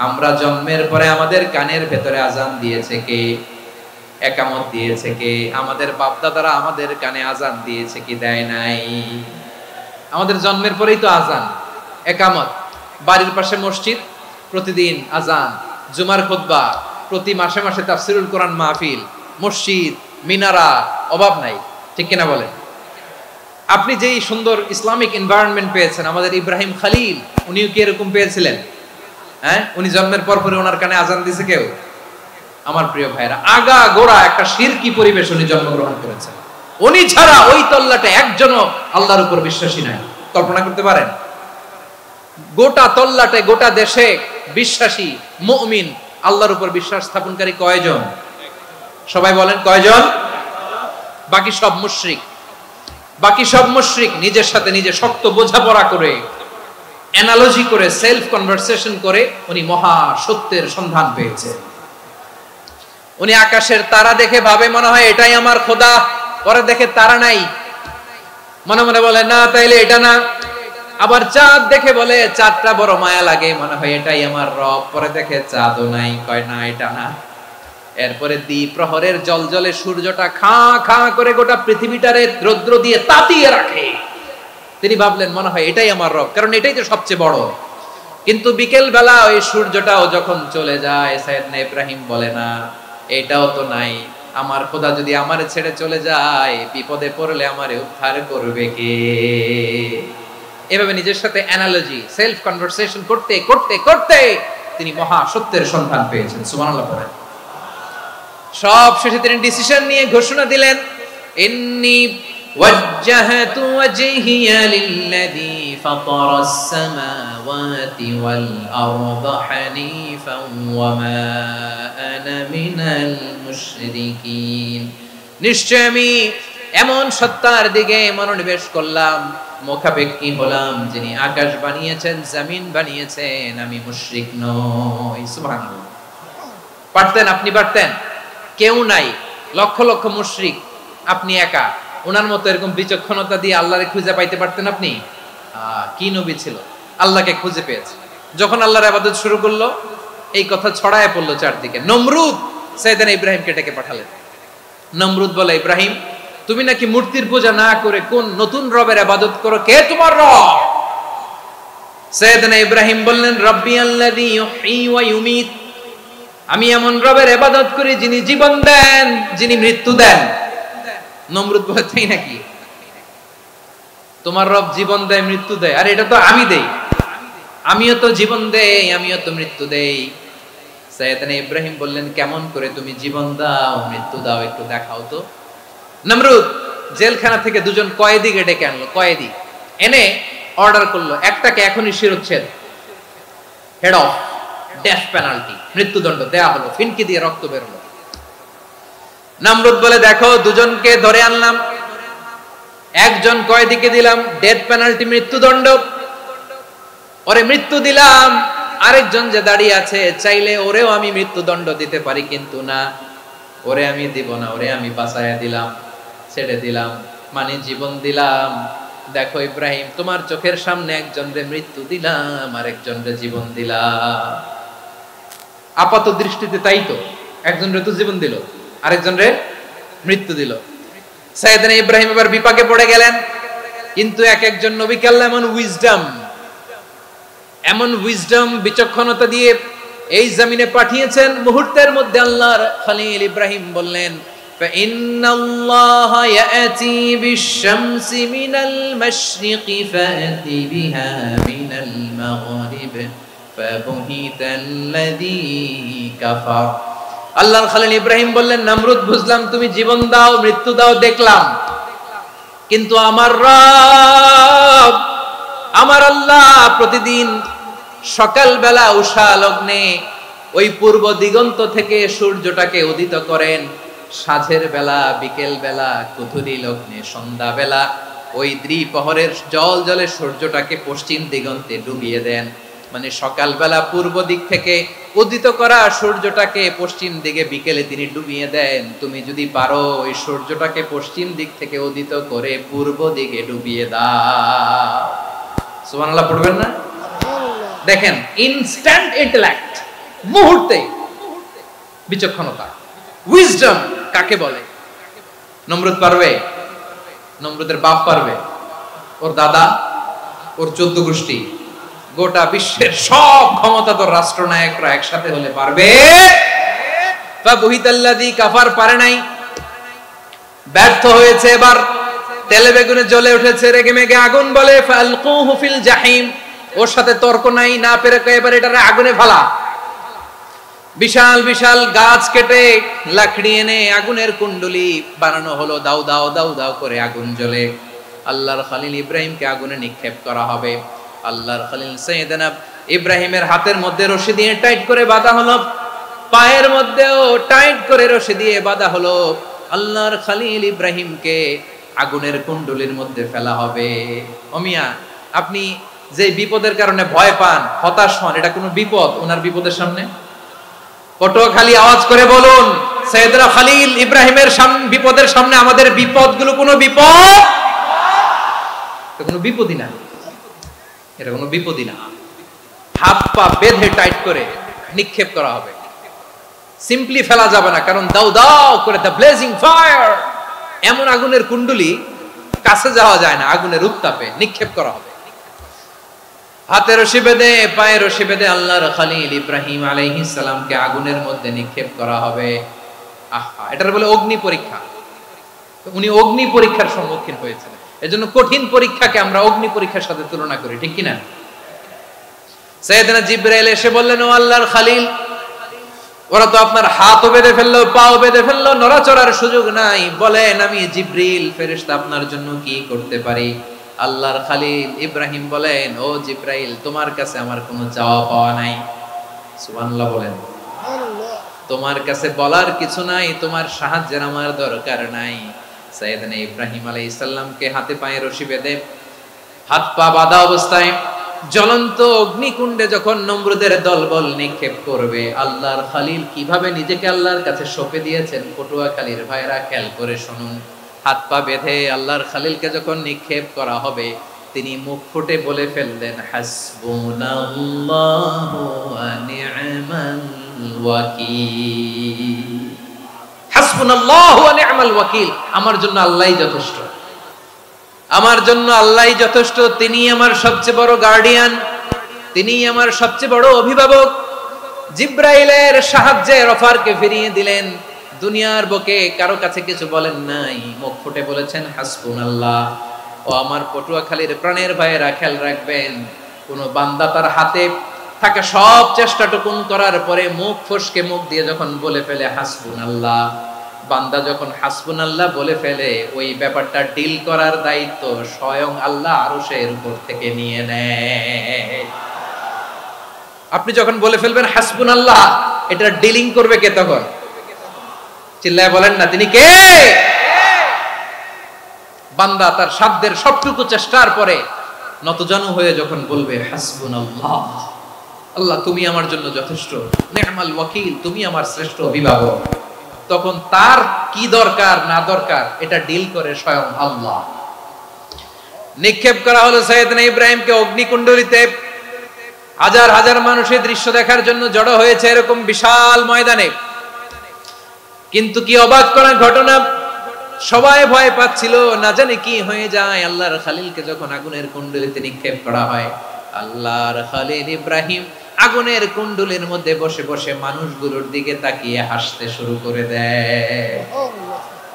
আমরা জন্মের পরে আমাদের কানের ভেতরে আজান দিয়েছে কে? একামত দিয়েছে কে? আমাদের বাপদাদারা আমাদের কানে আজান দিয়েছে কি দেয় নাই? আমাদের জন্মের পরেই তো আজান, একামত, বাড়ির পাশে মসজিদ, প্রতিদিন আজান, জুমার খুতবা, প্রতি মাসে মাসে তাফসিরুল কোরআন মাহফিল, মসজিদ, মিনারা, অভাব নাই। ঠিক কিনা বলেন? আপনি যেই সুন্দর ইসলামিক এনভায়রনমেন্ট পেয়েছেন, আমাদের ইব্রাহিম খলিল উনিও কি এরকম পেয়েছিলেন? হ্যাঁ, উনি জন্মের পর পরে ওনার কানে আজান দিয়েছে কেউ? আমার প্রিয় ভাইরা, আগা গোড়া একটা শিরকি পরিবেশ উনি জন্মগ্রহণ করেছেন। উনি ছাড়া ওই তল্লাটে একজনও আল্লাহর উপর বিশ্বাসী নাই। কল্পনা করতে পারেন? গোটা তল্লাটে, গোটা দেশে বিশ্বাসী মুমিন, আল্লাহর উপর বিশ্বাস স্থাপনকারী কয়জন? সবাই বলেন কয়জন? বাকি সব মুশরিক। বাকি সব মুশরিক নিজের সাথে নিজে শক্ত বোঝাপড়া করে, অ্যানালজি করে, সেলফ কনভারসেশন করে উনি মহা সত্যের সন্ধান পেয়েছে। উনি আকাশের তারা দেখে ভাবে মনে হয় এটাই আমার খোদা, পরে দেখে তারা নাই, মনে মনে বলে না তাইলে এটা না। আবার চাঁদ দেখে বলে চাঁদটা বড় মায়া লাগে, মনে হয় এটাই আমার রব, পরে দেখে চাঁদও নাই, কয় না এটা না। এরপরে দ্বীপ প্রহরের জলজলে সূর্যটা খাঁ খাঁ করে গোটা পৃথিবীটারে রৌদ্র দিয়ে তাতিয়ে রাখে। তিনি ভাবলেন মনে হয় এটাই আমার রব, কারণ এটাই তো সবচেয়ে বড়। কিন্তু বিকেল বেলা ওই সূর্যটাও যখন চলে যায়, সাইয়েদনা ইব্রাহিম বলে না এটাও তো নাই, আমার খোদা যদি আমারে ছেড়ে চলে যায়, বিপদে পড়লে আমারে উদ্ধার করবে কে? এভাবে নিজের সাথে অ্যানালজি, সেলফ কনভারসেশন করতে করতে করতে তিনি মহা সত্যের সন্ধান পেয়েছেন। সুবহানাল্লাহ পড়েন। সব শেষে তিনি ডিসিশন নিয়ে ঘোষণা দিলেন, ইন্নী ওয়াজ্জাহাতু ওয়াজহিয়া লিল্লাযী ফাতারাস সামাওয়াতি ওয়াল আরদা হানিফান ওয়া মা আনা মিনাল মুশরিকিন। নিশ্চয় আমি এমন সত্তার দিকে মনোনিবেশ করলাম, মুখাপেক্ষী হলাম, যিনি আকাশ বানিয়েছেন, জমিন বানিয়েছেন, আমি মুশরিক নই। সুবহানাল্লাহ। পারতেন? আপনি পারতেন? কেউ নাই, লক্ষ লক্ষ মুশরিক, আপনি একা। ওনার মতো এরকম বিচক্ষণতা দিয়ে আল্লাহরে খুঁজে পাইতে পারতেন আপনি? কি নবী ছিল, আল্লাহকে খুঁজে পেয়েছে। যখন আল্লাহর ইবাদত শুরু করলো, এই কথা ছড়ায় পড়লো চারদিকে। নমরুদ সাইয়েদনা ইব্রাহিমকে ডেকে পাঠালেন। নমরুদ বলে, ইব্রাহিম তুমি নাকি মূর্তির পূজা না করে কোন নতুন রবের ইবাদত করো, কে তোমার রব? সাইয়েদনা ইব্রাহিম বললেন, রব্বি আল্লাযী ইউহয়ী ওয়া ইউমীত, আমি এমন রবের ইবাদত করি যিনি জীবন দেন, যিনি মৃত্যু দেন। নমরুদ বলে, তাই নাকি? তোমার রব জীবন দেয়, মৃত্যু দেয়? আর এটা তো আমি দেই, আমিও তো জীবন দেই, আমিও তো মৃত্যু দেই। সাইয়েদনা ইব্রাহিম বললেন, কেমন করে তুমি জীবন দাও, মৃত্যু দাও, একটু দেখাও তো। নমরুদ জেলখানা থেকে দুজন কয়েদিকে ডেকে আনলো। কয়েদি এনে অর্ডার করলো, একটাকে এখনই শিরোচ্ছেদ, হেড অফ, ডেথ পেনাল্টি, মৃত্যুদণ্ড দেয়া হলো। ফিনকি দিয়ে রক্ত বের হলো। নমরুদ বলে, দেখো দুজনকে ধরে আনলাম, একজন কয়েদিকে দিলাম ডেথ পেনাল্টি, মৃত্যুদণ্ড, ওরে মৃত্যু দিলাম। আরেকজন যে দাঁড়িয়ে আছে, চাইলে ওরেও আমি মৃত্যুদণ্ড দিতে পারি, কিন্তু না, ওরে আমি দিব না, ওরে আমি বাঁচাইয়া দিলাম, ছেড়ে দিলাম, মানে জীবন দিলাম। দেখো ইব্রাহিম, তোমার চোখের সামনে একজনরে মৃত্যু দিলাম, আরেকজনরে জীবন দিলাম। আপাত দৃষ্টিতে তাই তো, একজনরে তো জীবন দিল, আরেকজনরে মৃত্যু দিল। সাইয়েদনা ইব্রাহিম এবার বিপাকে পড়ে গেলেন। কিন্তু এক একজন নবীকে আল্লাহ এমন উইজডম বিচক্ষণতা দিয়ে এই জমিনে পাঠিয়েছেন, মুহূর্তের মধ্যে আল্লাহর খলিল ইব্রাহিম বললেন, ফাইন্নাল্লাহা ইয়াতি বিশ-শামসি মিনাল মাশরিকি ফাতি বিহা মিনাল মাগরিব ফাবুহিতাল্লাযী কাফার। আল্লাহর খলিল ইব্রাহিম বললেন, নমরুদ বুঝলাম তুমি জীবন দাও, মৃত্যু দাও, দেখলাম, কিন্তু আমার রব, আমার আল্লাহ প্রতিদিন সকালবেলা উষা লগ্নে ওই পূর্ব দিগন্ত থেকে সূর্যটাকে উদিত করেন, সাঁঝের বেলা, বিকেল বেলা, কুথুরি লগ্নে, সন্ধ্যা বেলা ওই দ্বিপ্রহরের জল জলে সূর্যটাকে পশ্চিম দিগন্তে ডুবিয়ে দেন। মানে সকালবেলা পূর্ব দিক থেকে উদিত করা সূর্যটাকে পশ্চিম দিকে বিকেলে তিনি ডুবিয়ে দেন। তুমি যদি পারো ওই সূর্যটাকে পশ্চিম দিক থেকে উদিত করে পূর্ব দিকে ডুবিয়ে দাও। সুবহানাল্লাহ পড়বেন না? দেখেন, ইনস্ট্যান্ট ইন্টেলেক্ট, মুহূর্তে বিচক্ষণতা, উইজডম কাকে বলে? নমরুদ পারবে? নমরুদের বাপ পারবে? ওর দাদা, ওর 14 গোষ্ঠী, গোটা বিশ্বের সব ক্ষমতাধর রাষ্ট্রনায়করা একসাথে হলে পারবে? ফাবুহিতাল্লাযী কাফার পারে নাই, ব্যর্থ হয়েছে। এবার তেলে বেগুনে জ্বলে উঠেছে, রেগে মেগে আগুন বলে ফালকুহু ফিল জাহিম। ওর সাথে তর্ক নাই, না পেরে এবার এটারে আগুনে ফেলা। বিশাল বিশাল গাছ কেটে লাকড়ি এনে আগুনের কুণ্ডলি বানানো হলো, দাও দাও দাও দাও করে আগুন জ্বলে। আল্লাহর খলিল ইব্রাহিমকে আগুনে নিক্ষেপ করা হবে। আল্লাহর খলিল সাইয়েদনা ইব্রাহিমের হাতের মধ্যে রশি দিয়ে টাইট করে বাঁধা হলো, পায়ের মধ্যেও টাইট করে রশি দিয়ে বাঁধা হলো। আল্লাহর খলিল ইব্রাহিমকে আগুনের কুণ্ডলির মধ্যে ফেলা হবে। ওমিয়া, আপনি যে বিপদের কারণে ভয় পান, হতাশ হন, এটা কোনো বিপদ ওনার বিপদের সামনে? পটুয়াখালী আওয়াজ করে বলুন, সাইয়েদনা খলিল ইব্রাহিমের বিপদের সামনে আমাদের বিপদগুলো কোনো বিপদ? এটা কোনো বিপদই না, এটা কোনো বিপদই না। হাত পা বেঁধে টাইট করে নিক্ষেপ করা হবে, সিম্পলি ফেলা যাবে না, কারণ দাও দাও করে দ্য ব্লেজিং ফায়ার, এমন আগুনের কুণ্ডলি, কাছে যাওয়া যায় না, আগুনের উত্তাপে নিক্ষেপ করা হবে। হাতে রশি বেঁধে, পায়ে রশি বেঁধে আল্লাহর খলিল ইব্রাহিম আলাইহিস সালামকে আগুনের মধ্যে নিক্ষেপ করা হবে। আহা, এটার বলে অগ্নি পরীক্ষা। উনি অগ্নি পরীক্ষার সম্মুখীন হয়েছিলেন, এজন্য কঠিন পরীক্ষাকে আমরা অগ্নি পরীক্ষার সাথে তুলনা করি, ঠিক কিনা? সাইয়েদনা জিবরাইল এসে বললেন, ও আল্লাহর খলিল, ওরা তো আপনার হাতও বেঁধে ফেললো, পাও বেঁধে ফেললো, নড়াচড়ার সুযোগ নাই, বলেন আমি জিবরিল ফেরেশতা আপনার জন্য কি করতে পারি? আল্লাহর খলিল ইব্রাহিম বলেন, ও জিবরাইল, তোমার কাছে আমার কোনো চাওয়া পাওয়া নাই। সুবহানাল্লাহ বলেন। তোমার কাছে বলার কিছু নাই, তোমার সাহায্যের আমার দরকার নাই। সাইয়েদনা ইব্রাহিম আলাইহিস সালামকে হাতে পায়ে রশি বেঁধে, হাত পা বাঁধা অবস্থায় জ্বলন্ত অগ্নিকুণ্ডে যখন নমরুদের দলবল নিক্ষেপ করবে, আল্লাহর খলিল কিভাবে নিজেকে আল্লাহর কাছে সঁপে দিয়েছেন, পটুয়াখালীর ভাইরা খেয়াল করে শুনুন। হাত পা বেঁধে আল্লাহর খলিলকে যখন নিক্ষেপ করা হবে, তিনি মুখ ফুটে বলে ফেললেন, হাসবুনাল্লাহু ওয়া নি'মাল ওয়াকিল। হাসবুনাল্লাহু ওয়া নি'মাল ওয়াকিল, আমার জন্য আল্লাহই যথেষ্ট, আমার জন্য আল্লাহই যথেষ্ট। তিনি আমার সবচেয়ে বড় গার্ডিয়ান, তিনি আমার সবচেয়ে বড় অভিভাবক। জিবরাইলের সাহায্যে অফারকে ফিরিয়ে দিলেন, দুনিয়ার বুকে কারো কাছে কিছু বলেন নাই, মুখ ফুটে বলেছেন হাসবুনাল্লাহ। ও আমার পটুয়াখালীর প্রাণের ভাইয়েরা, খেয়াল রাখবেন, কোন বান্দা তার হাতে থাকা সব চেষ্টাটুকুন করার পরে মুখ ফসকে মুখ দিয়ে যখন বলে ফেলে হাসবুনাল্লাহ, বান্দা যখন হাসবুনাল্লাহ বলে ফেলে, ওই ব্যাপারটা ডিল করার দায়িত্ব স্বয়ং আল্লাহ আরশের উপর থেকে নিয়ে নেয়। আপনি যখন বলে ফেলবেন হাসবুনাল্লাহ, এটা ডিলিং করবে কে তখন? চিল্লায় বলেন না, তিনি কে? বান্দা তার সাধ্যের সবটুকু চেষ্টার পরে নতজানু হয়ে যখন বলবে হাসবুনাল্লাহ, আল্লাহ তুমি আমার জন্য যথেষ্ট, নি'মাল ওয়াকিল, তুমি আমার শ্রেষ্ঠ অভিভাবক, তখন তার কি দরকার না দরকার এটা ডিল করে স্বয়ং আল্লাহ। নিক্ষেপ করা হলো সাইয়েদনা ইব্রাহিমকে অগ্নিকুণ্ডলিতে। হাজার হাজার মানুষের দৃশ্য দেখার জন্য জড়ো হয়েছে এরকম বিশাল ময়দানে। কিন্তু কি অবাক করা ঘটনা, সবাই ভয় পাচ্ছিল, না জানে কি হয়ে যায়। আল্লাহর খালিলকে যখন আগুনের কুণ্ডলিতে নিক্ষেপ করা হয়, আল্লাহর খালিল ইব্রাহিম আগুনের কুণ্ডলের মধ্যে বসে বসে মানুষগুলোর দিকে তাকিয়ে হাসতে শুরু করে দেয়।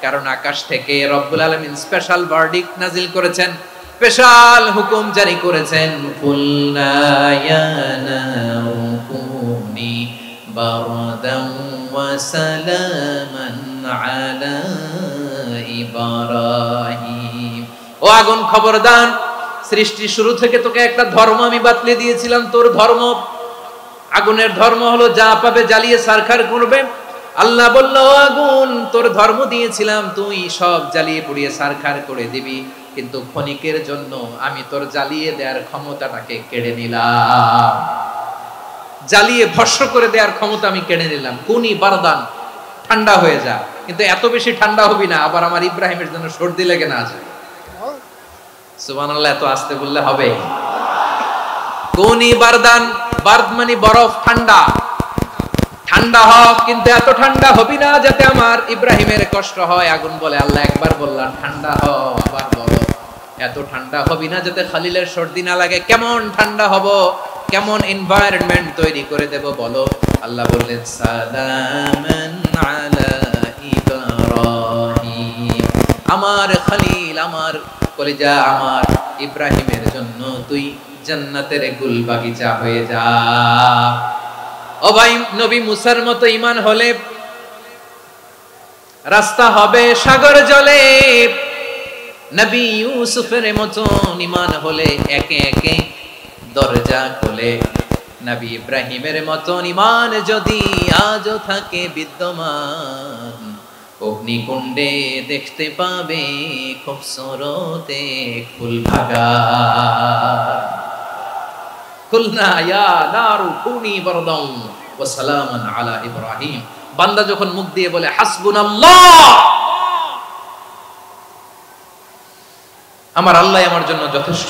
কারণ আকাশ থেকে রব্বুল আলামিন স্পেশাল ভার্ডিক্ট নাজিল করেছেন, স্পেশাল হুকুম জারি করেছেন, কুলনা ইয়া নারু কুনি বারদান ওয়া সালামান আলা ইব্রাহিম। ও আগুন খবরদার, সৃষ্টি শুরু থেকে তোকে একটা ধর্ম আমি বাতলে দিয়েছিলাম, তোর ধর্ম, আগুনের ধর্ম হলো যা পাবে জ্বালিয়ে ছারখার করবে। আল্লাহ বলল, আগুন তোর ধর্ম দিয়েছিলাম, তুই সব জ্বালিয়ে পুড়িয়ে ছারখার করে দিবি, কিন্তু ক্ষণিকের জন্য আমি তোর জ্বালিয়ে দেওয়ার ক্ষমতাটাকে কেড়ে নিলাম, জ্বালিয়ে ভস্ম করে দেওয়ার ক্ষমতা আমি কেড়ে নিলাম। কুনি বারদান, ঠান্ডা হয়ে যা, কিন্তু এত বেশি ঠান্ডা হবি না আবার আমার ইব্রাহিমের জন্য সর্দি লেগে না যায়। সুবহানাল্লাহ, এত আস্তে বললে হবে? কুনি বারদান, বারদ মানে বরফ, ঠান্ডা, ঠান্ডা হ, কিন্তু এত ঠান্ডা হবি না যাতে আমার ইব্রাহিমের কষ্ট হয়। আগুন বলে, আল্লাহ একবার বললাম ঠান্ডা হ, আবার বলো এত ঠান্ডা হবি না যাতে খালিলের সর্দি না লাগে। কেমন ঠান্ডা হব, কেমন এনভায়রনমেন্ট তৈরি করে দেব বলো? আল্লাহ বললেন, সালামান আলা ইব্রাহিম, আমার খালিল, আমার কলিজা, আমার ইব্রাহিমের জন্য তুই জান্নাতের গুল বাগিচা হয়ে যা। ও ভাই, নবী মুসার মতো ঈমান হলে রাস্তা হবে সাগর জলে, নবী ইউসুফের মতো ঈমান হলে একে একে দরজা খোলে, নবী ইব্রাহিমের মতো ঈমান যদি আজও থাকে বিদ্যমান, অগ্নিকুণ্ডে দেখতে পাবে খুবসুরতে ফুল বাগান। কুলনা ইয়া নারু কুনি বারদান ওয়া সালামান আলা ইব্রাহিম। বান্দা যখন মুখ দিয়ে বলে হাসবুনাল্লাহ, আমার আল্লাহ আমার জন্য যথেষ্ট,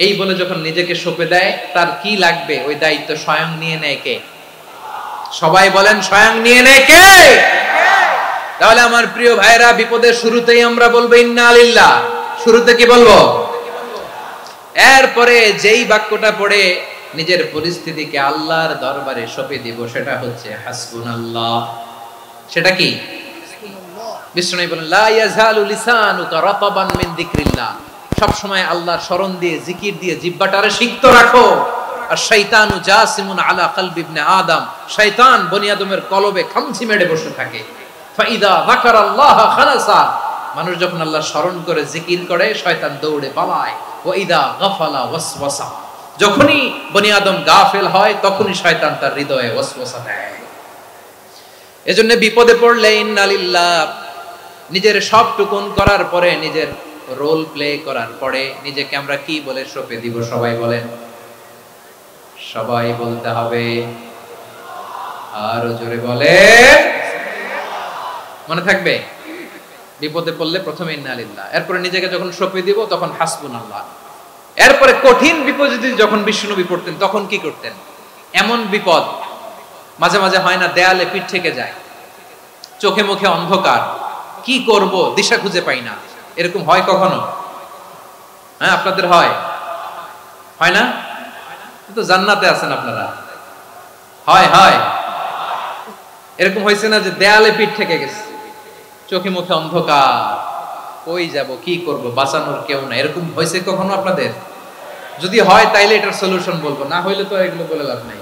এই বলে যখন নিজেকে সঁপে দেয়, তার কি লাগবে ওই দায়িত্ব স্বয়ং নিয়ে নেয় কে? সবাই বলেন, স্বয়ং নিয়ে নেয় কে? তাহলে আমার প্রিয় ভাইরা, বিপদের শুরুতেই আমরা বলবো ইন্না লিল্লাহ। শুরুতে কি বলবো? এরপরে যেই বাক্যটা পড়ে নিজের পরিস্থিতিকে আল্লাহর দরবারে সঁপে দিব, সেটা হচ্ছে হাসবুনাল্লাহ। সেটা কি? বিষ্ণু বলেন, লা ইয়াজালু লিসানুকা রাতাবান মিন যিকরিল্লাহ, সব সময় আল্লাহর স্মরণ দিয়ে, জিকির দিয়ে জিহ্বাটারে সিক্ত রাখো। আর শয়তানু জাসিমুন আলা কলবি ইবনে আদম, শয়তান বনি আদমের কলবে খামচি মেরে বসে থাকে। ফাইদা যাকারাল্লাহ খালাসা, মানুষ যখন আল্লাহর স্মরণ করে জিকির করে, শয়তান দৌড়ে পালায়। ওয়া ইদা গাফালা ওয়াসওয়াসা, যখনই বনি আদম গাফেল হয় তখনই শয়তান তার হৃদয়ে ওয়াসওয়াসা দেয়। এজন্য বিপদে পড়লে ইন্না লিল্লাহ, নিজের সব টুকুন করার পরে, নিজের রোল প্লে করার পরে নিজেকে আমরা কি বলে সঁপে দিব? সবাই বলেন, সবাই বলতে হবে, আরো জোরে বলে, মনে থাকবে? বিপদে পড়লে প্রথমে ইন্না লিল্লাহ, এরপরে নিজেকে যখন সঁপে দিব তখন হাসবুনাল্লাহ। এরপরে কঠিন বিপদে যখন বিশ্বনবী পড়তেন তখন কি করতেন? এমন বিপদ মাঝে মাঝে হয় না, দেয়ালে পিঠ থেকে যায়, চোখে মুখে অন্ধকার, কি করব দিশা খুঁজে পাই না, এরকম হয় কখনো? হ্যাঁ, আপনাদের হয়? হয় না? তো জান্নাতে আছেন আপনারা। হয় হয় এরকম হয়েছে না যে দেয়ালে পিঠ থেকে গেছে, চোখে মুখে অন্ধকার, কই যাব, কি করব, বাঁচানোর কেউ না, এরকম হয়েছে কখনো আপনাদের? যদি হয় তাইলে এটার সলিউশন বলবো, না হইলে তো এগুলো বলে লাভ নাই।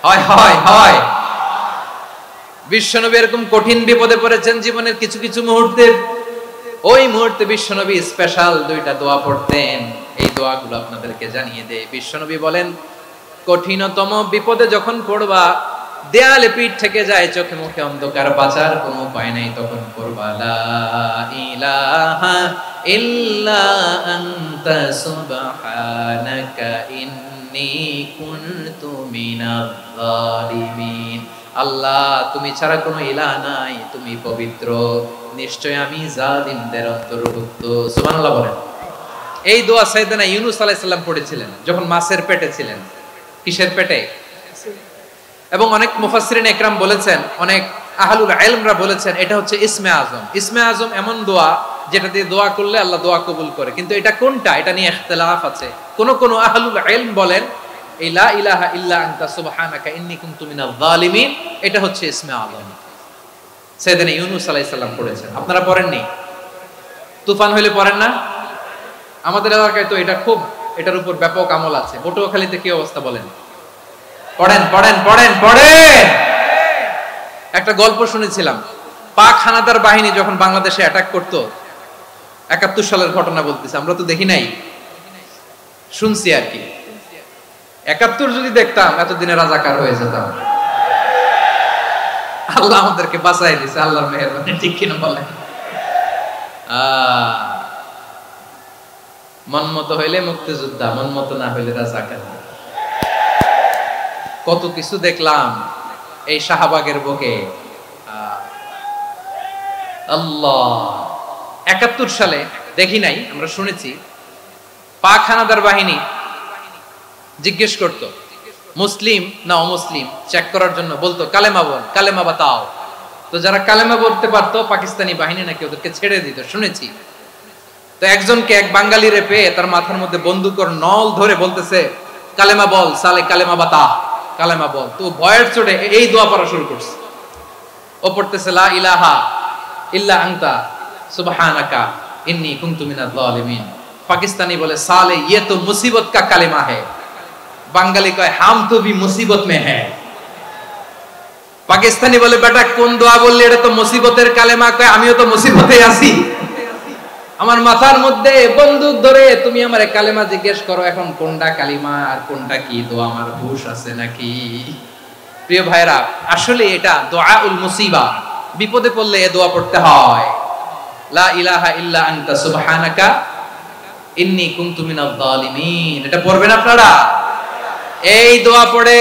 হয় হয় হয় বিশ্বনবী এরকম কঠিন বিপদে পড়েছেন জীবনের কিছু কিছু মুহূর্তে। ওই মুহূর্তে বিশ্বনবী স্পেশাল দুইটা দোয়া পড়তেন। এই দোয়াগুলো আপনাদেরকে জানিয়ে দেয়। বিশ্বনবী বলেন, কঠিনতম বিপদে যখন পড়বা, দেয়ালে পিঠ থেকে যায়, চোখে মুখে অন্ধকার, বাঁচার কোনো উপায় নাই, তখন পড়বা লা ইলাহা ইল্লা আনতা সুবহানাকা ইন্নী কুনতু মিনাজ জালিমিন। আল্লাহ, তুমি ছাড়া কোনো ইলাহ নাই, তুমি পবিত্র, নিশ্চয় আমি জালিমদের অন্তর্ভুক্ত। সুবহানাল্লাহ বলেন। এই দোয়া সাইয়েদনা ইউনূস আলাইহিস সালাম পড়েছিলেন যখন মাছের পেটে ছিলেন। কিসের পেটে? এবং অনেক মুফাসসিরিন ইকরাম বলেছেন, অনেক আহলুল ইলমরা বলেছেন এটা হচ্ছে ইসমে আজম। ইসমে আজম এমন দোয়া যেটা দিয়ে দোয়া করলে আল্লাহ দোয়া কবুল করে, কিন্তু এটা কোনটা এটা নিয়ে ইখতিলাফ আছে। কোন কোন আহলুল ইলম বলেন এই লা ইলাহা ইল্লা আনতা সুবহানাকা ইন্নী কুনতু মিনাজ জালিমিন এটা হচ্ছে ইসমে আজম। সাইয়েদনা ইউনূস আলাইহিস সালাম পড়েছেন, আপনারা পড়েননি? তুফান হইলে পড়েন না? আমাদের এলাকায় তো এটা খুব, এটার উপর ব্যাপক আমল আছে। পটুয়াখালীতে কি অবস্থা বলেন? পড়েন পড়েন পড়েন পড়েন। একটা গল্প শুনেছিলাম, পাক হানাদার বাহিনী যখন বাংলাদেশে অ্যাটাক করত, ৭১ সালের ঘটনা বলতেছি, আমরা তো দেখি নাই, শুনছি আর কি। ৭১ যদি দেখতাম এতদিনে রাজাকার হয়ে যেতাম। আল্লাহ আমাদেরকে বাঁচাই দিয়েছে, আল্লাহর মেহেরবানি, ঠিক কিনা বলেন? মন মতো হইলে মুক্তিযোদ্ধা, মন মতো না হইলে রাজাকার। কত কিছু দেখলাম এই শাহবাগের বুকে। আল্লাহ, ৭১ সালে দেখি নাই, আমরা শুনেছি পাক হানাদার বাহিনী জিজ্ঞেস করত মুসলিম না অমুসলিম চেক করার জন্য, বলতো কালেমা বল, কালেমা বাতাও। তো যারা কালেমা বলতে পারতো পাকিস্তানি বাহিনী নাকি ওদেরকে ছেড়ে দিত, শুনেছি। তো একজনকে, এক বাঙালিরে পেয়ে তার মাথার মধ্যে বন্দুকের নল ধরে বলতেছে কালেমা বল সালে, কালেমা বাতা, কালেমা বল। তো ভয়ের চোটে এই দোয়া পড়া শুরু করছে। ও পড়তেছে লা ইলাহা ইল্লা আনতা সুবহানাকা ইন্নী কুনতু মিনাজ জালিমিন। পাকিস্তানি বলে সালে ये तो मुसीबत का কালেমা है। বাঙালি কয় হাম তো ভি মুসিবত মে হ্যায়। পাকিস্তানি বলে বেটা কোন দোয়া বললি, এটা তো মুসিবতের কালেমা। কয় আমিও তো মুসিবতে আছি, আমার মাথার মধ্যে বন্দুক ধরে তুমি আমার কালেমা জিজ্ঞেস করো, এখন কোনটা কালিমা আর কোনটা কি দোয়া, আমার হুঁশ আছে নাকি? প্রিয় ভাইরা, আসলে এটা দুআউল মুসিবা, বিপদে পড়লে এই দোয়া পড়তে হয়। লা ইলাহা ইল্লা আনতা সুবহানাকা ইন্নী কুনতু মিনাজ জালিমিন, এটা পড়বেন আপনারা। এই দোয়া পড়ে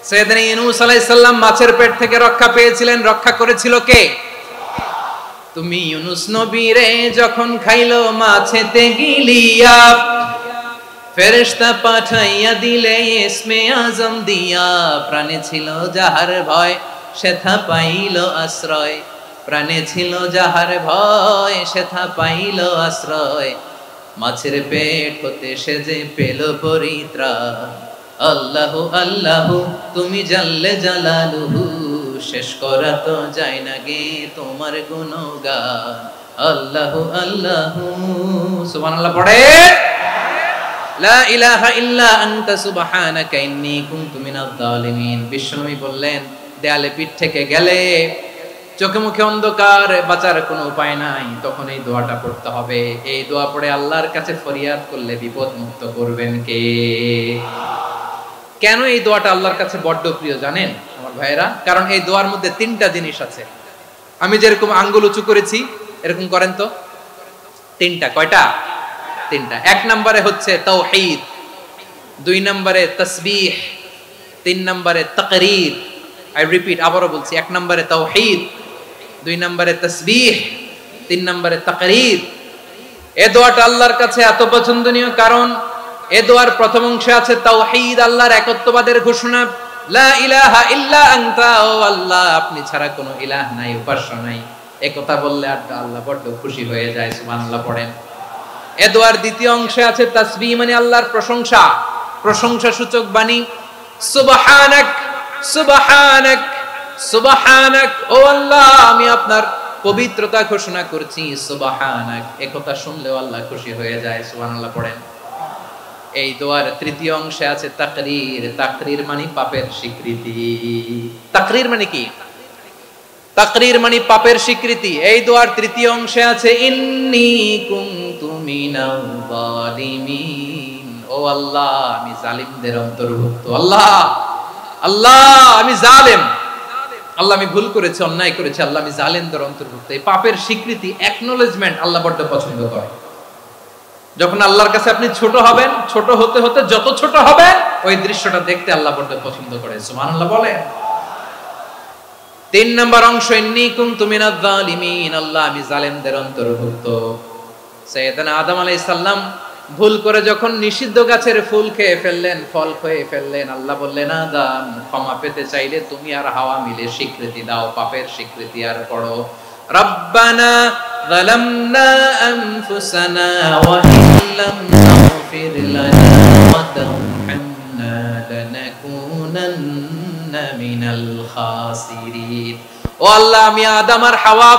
সাইয়েদনা ইউনূস আলাইহিস সালাম মাছের পেট থেকে রক্ষা পেয়েছিলেন। রক্ষা করেছিল কে? তুমি ইউনূস নবীরে যখন খাইলো মাছেতে গিলিয়া, ফেরেশতা পাঠাইয়া দিলে ইসমে আজম দিয়া। প্রাণে ছিল যাহার ভয় সেথা পাইল আশ্রয়, প্রাণে ছিল যাহার ভয় সেথা পাইল আশ্রয়। মাছের পেট হতে সে যে পেল পরিত্রাণ। আল্লাহু আল্লাহু তুমি জাল্লে জালালুহু, শেষ করা তো যায় না গে তোমার গুণগান। আল্লাহু আল্লাহু, সুবহানাল্লাহ পড়ে। লা ইলাহা ইল্লা আনতা সুবহানাকা ইন্নী কুনতু মিনাজ জালিমিন। বিশ্বনবী বললেন দেয়ালে পিঠ থেকে গেলে, চোখে মুখে অন্ধকার, বাঁচার কোনো উপায় নাই, তখন এই দোয়াটা পড়তে হবে। এই দোয়া পড়ে আল্লাহর কাছে ফরিয়াদ করলে বিপদ মুক্ত করবেন কে? কেন এই দোয়াটা আল্লাহর কাছে বড্ড প্রিয় জানেন আমার ভাইয়েরা? কারণ এই দোয়ার মধ্যে 3টা জিনিস আছে। আমি যেরকম আঙ্গুল উঁচু করেছি এরকম করেন তো। 3টা। কয়টা? 3টা। 1 নম্বরে হচ্ছে তাওহীদ, 2 নম্বরে তাসবিহ, 3 নম্বরে তাকরীর। আই রিপিট, আবারো বলছি, 1 নম্বরে তাওহীদ, 2 নম্বরে তাসবিহ, 3 নম্বরে তাকরীর। এই দোয়াটা আল্লাহর কাছে এত পছন্দনীয় কারণ এই দোয়ার প্রথম অংশে আছে তাওহীদ, আল্লাহর একত্ববাদের ঘোষণা। লা ইলাহা ইল্লা আনতা, ও আল্লাহ আপনি ছাড়া কোনো ইলাহ নাই, উপাস্য নাই। এই কথা বললে আল্লাহ বড় খুশি হয়ে যায়। সুবহানাল্লাহ পড়েন। এই দোয়ার দ্বিতীয় অংশে আছে তাসবিহ, মানে আল্লাহর প্রশংসা, প্রশংসা সূচক বাণী। সুবহানাক সুবহানাক সুবহানাক, ও আল্লাহ আমি আপনার পবিত্রতা ঘোষণা করছি। সুবহানাক, এই কথা শুনলেও আল্লাহ খুশি হয়ে যায়। সুবহানাল্লাহ পড়েন। এই দোয়ার তৃতীয় অংশে আছে তাকরীর, তাকরীর মানে পাপের স্বীকৃতি। তাকরীর মানে কি? তাকরীর মানে পাপের স্বীকৃতি। এই দোয়ার তৃতীয় অংশে আছে ইন্নী কুনতু মিনাল জালিমিন, ও আল্লাহ আমি জালিমদের অন্তর্ভুক্ত। আল্লাহ আল্লাহ আমি জালেম, আল্লাহ আমি ভুল করেছি, অন্যায় করেছি, আল্লাহ আমি জালেমদের অন্তর্ভুক্ত। এই পাপের স্বীকৃতি, অ্যাকনলেজমেন্ট আল্লাহ বড্ড পছন্দ করে। যখন আল্লাহর কাছে আপনি ছোট হবেন, ছোট হতে হতে যত ছোট হবেন, ওই দৃশ্যটা দেখতে আল্লাহ বড্ড পছন্দ করে। সুবহানাল্লাহ বলেন। 3 নম্বর অংশ, ইন্নী কুনতু মিনাজ জালিমিন, আল্লাহ আমি জালেমদের অন্তর্ভুক্ত। সাইয়েদনা আদম আলাইহিস সালাম ভুল করে যখন নিষিদ্ধ গাছের ফুল খেয়ে ফেললেন, ফল খেয়ে ফেললেন, আল্লাহ বললেন আদম ক্ষমা পেতে চাইলে তুমি আর হাওয়া মিলে স্বীকৃতি দাও, পাপের স্বীকৃতি আর পড়ো, রব্বানা যালামনা আনফুসানা ওয়া ইল্লাম তাগফির লানা ওয়া তারহামনা লানাকুনান্না মিনাল খাসিরিন। ও আল্লাহ আমি আদম আর হাওয়া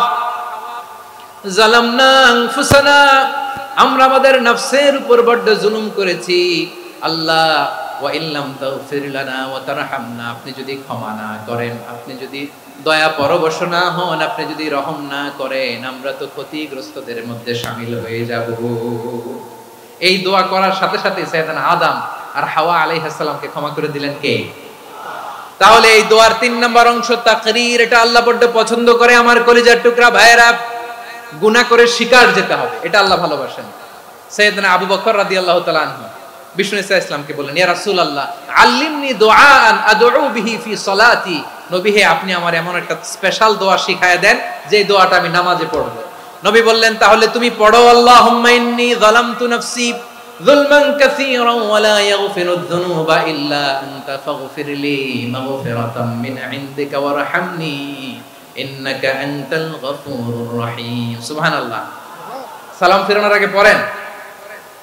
যালামনা আনফুসানা, আমরা আমাদের নফসের উপর বড্ড জুলুম করেছি। আল্লাহ ওয়া ইল্লাম তাগফির লানা ওয়া তারহামনা, আপনি যদি ক্ষমা না করেন, আপনি যদি দয়া পরবশ না হন, আপনি যদি রহম না করেন, আমরা তো ক্ষতিগ্রস্তদের মধ্যে শামিল হয়ে যাব। এই দোয়া করার সাথে সাথে সাইয়েদনা আদম আর হাওয়া আলাইহিস সালামকে ক্ষমা করে দিলেন কে? তাহলে এই দোয়ার 3 নম্বর অংশ তাকরীর, এটা আল্লাহ বড্ড পছন্দ করে। আমার কলিজার টুকরা ভাইয়েরা, গুনাহ করে শিকার যেতে হবে, এটা আল্লাহ ভালোবাসেন। সাইয়েদনা আবু বকর রাদিয়াল্লাহু তাআলা আনহু বিষ্ণু ইসা ইসলামকে বললেন, ইয়া রাসূলুল্লাহ আল্লিমনি দুআআন আদউ বিহি ফি সলাতি, নবী হে আপনি আমার এমন একটা স্পেশাল দোয়া শিখায়া দেন যে দোয়াটা আমি নামাজে পড়ব। নবী বললেন, তাহলে তুমি পড়ো, আল্লাহুম্মা ইন্নী যালামতু নাফসি যুলমান কাসীরান ওয়া লা ইয়াগফিরুয যুনুবা ইল্লা আনতা ফাগফিরলি মাগফিরাতাম মিন ইনদিকা ওয়ারহামনি ইন্নাকা আনতাল গফুরুর রহিম। সুবহানাল্লাহ। সালাম ফিরানোর আগে পড়েন,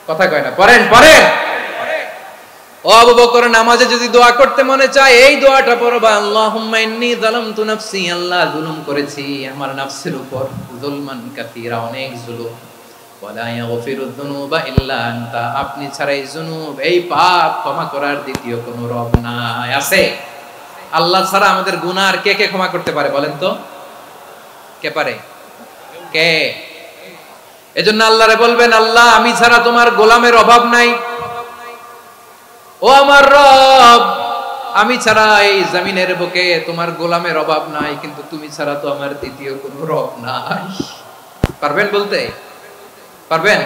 কথা কয় না, পড়েন পড়েন। ও আবু বকর, নামাজে যদি দোয়া করতে মনে চায় এই দোয়াটা পড়বা, আল্লাহুম্মা ইন্নী যালামতু নাফসি, আল্লাহ জুলুম করেছি আমার নফসের উপর, যুলমান কাসীরা, অনেক জুলুম, ওয়া লা ইয়াগফিরুয যুনুবা ইল্লা আনতা, আপনি ছাড়া এই জুনুব, এই পাপ ক্ষমা করার দ্বিতীয় কোনো রব নাই। আছে? আল্লাহ ছাড়া আমাদের গুনাহ আর কে কে ক্ষমা করতে পারে বলেন তো? কে পারে? কে? এজন্য আল্লাহরে বলবেন, আল্লাহ আমি ছাড়া তোমার গোলামের অভাব নাই, ও আমার রব আমি ছাড়া এই জমিনের বুকে তোমার গোলামের অভাব নাই, কিন্তু তুমি ছাড়া তো আমার দ্বিতীয় কোনো রব নাই। পারবেন বলতে? পারবেন?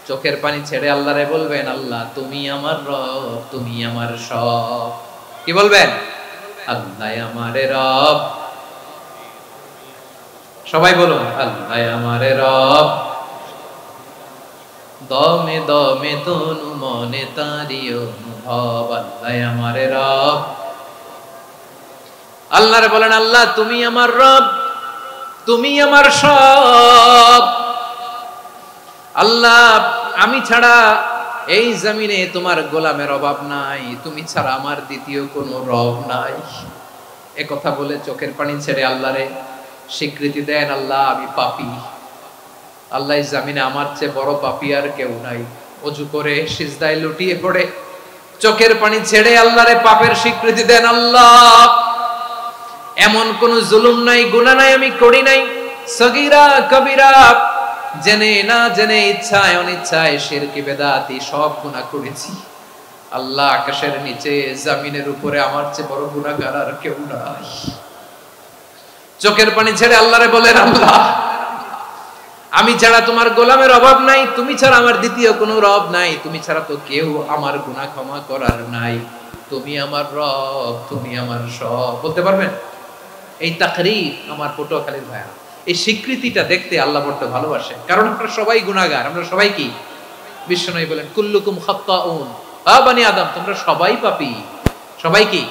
চোখের পানি ছেড়ে আল্লাহরে বলবেন, আল্লাহ তুমি আমার রব, তুমি আমার সব। কি বলবেন? আল্লাহ আমারে রব, সবাই বলুন, আল্লাহ আমারে রব, দমে দমে তনু মনে তারি অনুভব, আল্লাহ আমারে রব। আল্লাহরে বলেন, আল্লাহ তুমি আমার রব, তুমি আমার সব। আল্লাহ আমি ছাড়া এই জমিনে তোমার গোলামের অভাব নাই, তুমি ছাড়া আমার দ্বিতীয় কোনো রব নাই। এ কথা বলে চোখের পানি ছেড়ে আল্লাহরে স্বীকৃতি দেন, আল্লাহ আমি পাপী, আল্লাহ জামিনে আমার চেয়ে বড় পাপী আর কেউ নাই। ওযু করে সিজদায় লুটিয়ে পড়ে চোখের পানি ছেড়ে আল্লাহরে পাপের স্বীকৃতি দেন, আল্লাহ এমন কোন জুলুম নাই, গুনাহ নাই আমি করি নাই, সগীরা কবিরা, জেনে না জেনে, ইচ্ছায় অনিচ্ছায়, শিরকি বেদাতি সব গুনাহ করেছি। আল্লাহ আকাশের নিচে জমিনের উপরে আমার চেয়ে বড় গুনাহগার আর কেউ নাই। চোখের পানি ছেড়ে আল্লাহরে বলেন, আল্লাহ আমি ছাড়া তোমার গোলামের অভাব নাই, তুমি ছাড়া আমার দ্বিতীয় কোনো রব নাই, তুমি ছাড়া তো কেউ আমার গুনাহ ক্ষমা করার নাই, তুমি আমার রব, তুমি আমার সব। বলতে পারবেন? এই তাকরীর আমার পটুয়াখালীর ভাইয়া, এই স্বীকৃতিটা দেখতে আল্লাহ বড় ভালোবাসে, কারণ আমরা সবাই গুনাহগার, আমরা সবাই কি? বিশ্বনবী বলেন, কুল্লুকুম খাত্তাউন, আ বনি আদম তোমরা সবাই পাপী। সবাই কি?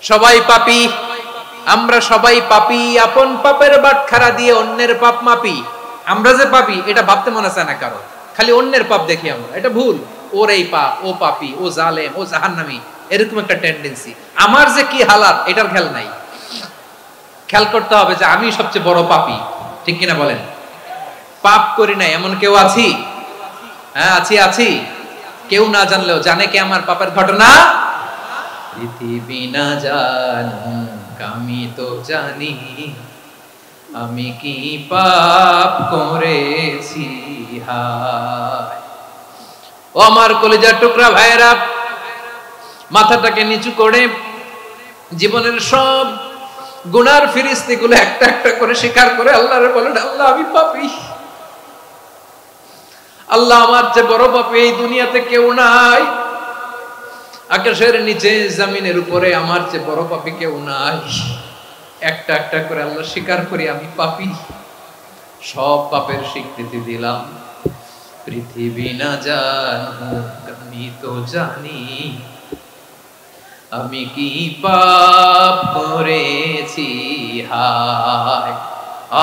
সবাই পাপী। আমরা সবাই পাপী, আপন পাপের বাটখারা দিয়ে অন্যের পাপ মাপি। আমরা যে পাপী এটা ভাবতে মনে চায় না কারো, খালি অন্যের পাপ দেখি আমরা, এটা ভুল। ওর এই পাপ, ও পাপী, ও জালেম, ও জাহান্নামী, এরকম একটা টেন্ডেন্সি। আমার যে কি হালাত এটার খেয়াল নাই। খেয়াল করতে হবে যে আমি সবচেয়ে বড় পাপী, ঠিক কিনা বলেন? পাপ করি নাই এমন কেউ আছি? হ্যাঁ আছি, আছি। কেউ না জানলেও জানে কে আমার পাপের ঘটনা? পৃথিবী না জানুক আমি তো জানি, আমি কি পাপ করেছি হায়। ও আমার কলিজার টুকরা ভাইয়েরা, মাথাটাকে নিচু করে জীবনের সব গুনার ফিরিস্তিগুলো একটা একটা করে স্বীকার করে আল্লাহরে বলেন, আল্লাহ আমি পাপী, আল্লাহ আমার চেয়ে বড় পাপী এই দুনিয়াতে কেউ নাই, আকাশের নিচে জমিনের উপরে আমার চেয়ে বড় পাপী কেউ নাই। একটা একটা করে আল্লাহ স্বীকার করি আমি পাপী, সব পাপের স্বীকৃতি দিলাম। পৃথিবী না জানুক আমি তো জানি, আমি কি পাপ করেছি, হায়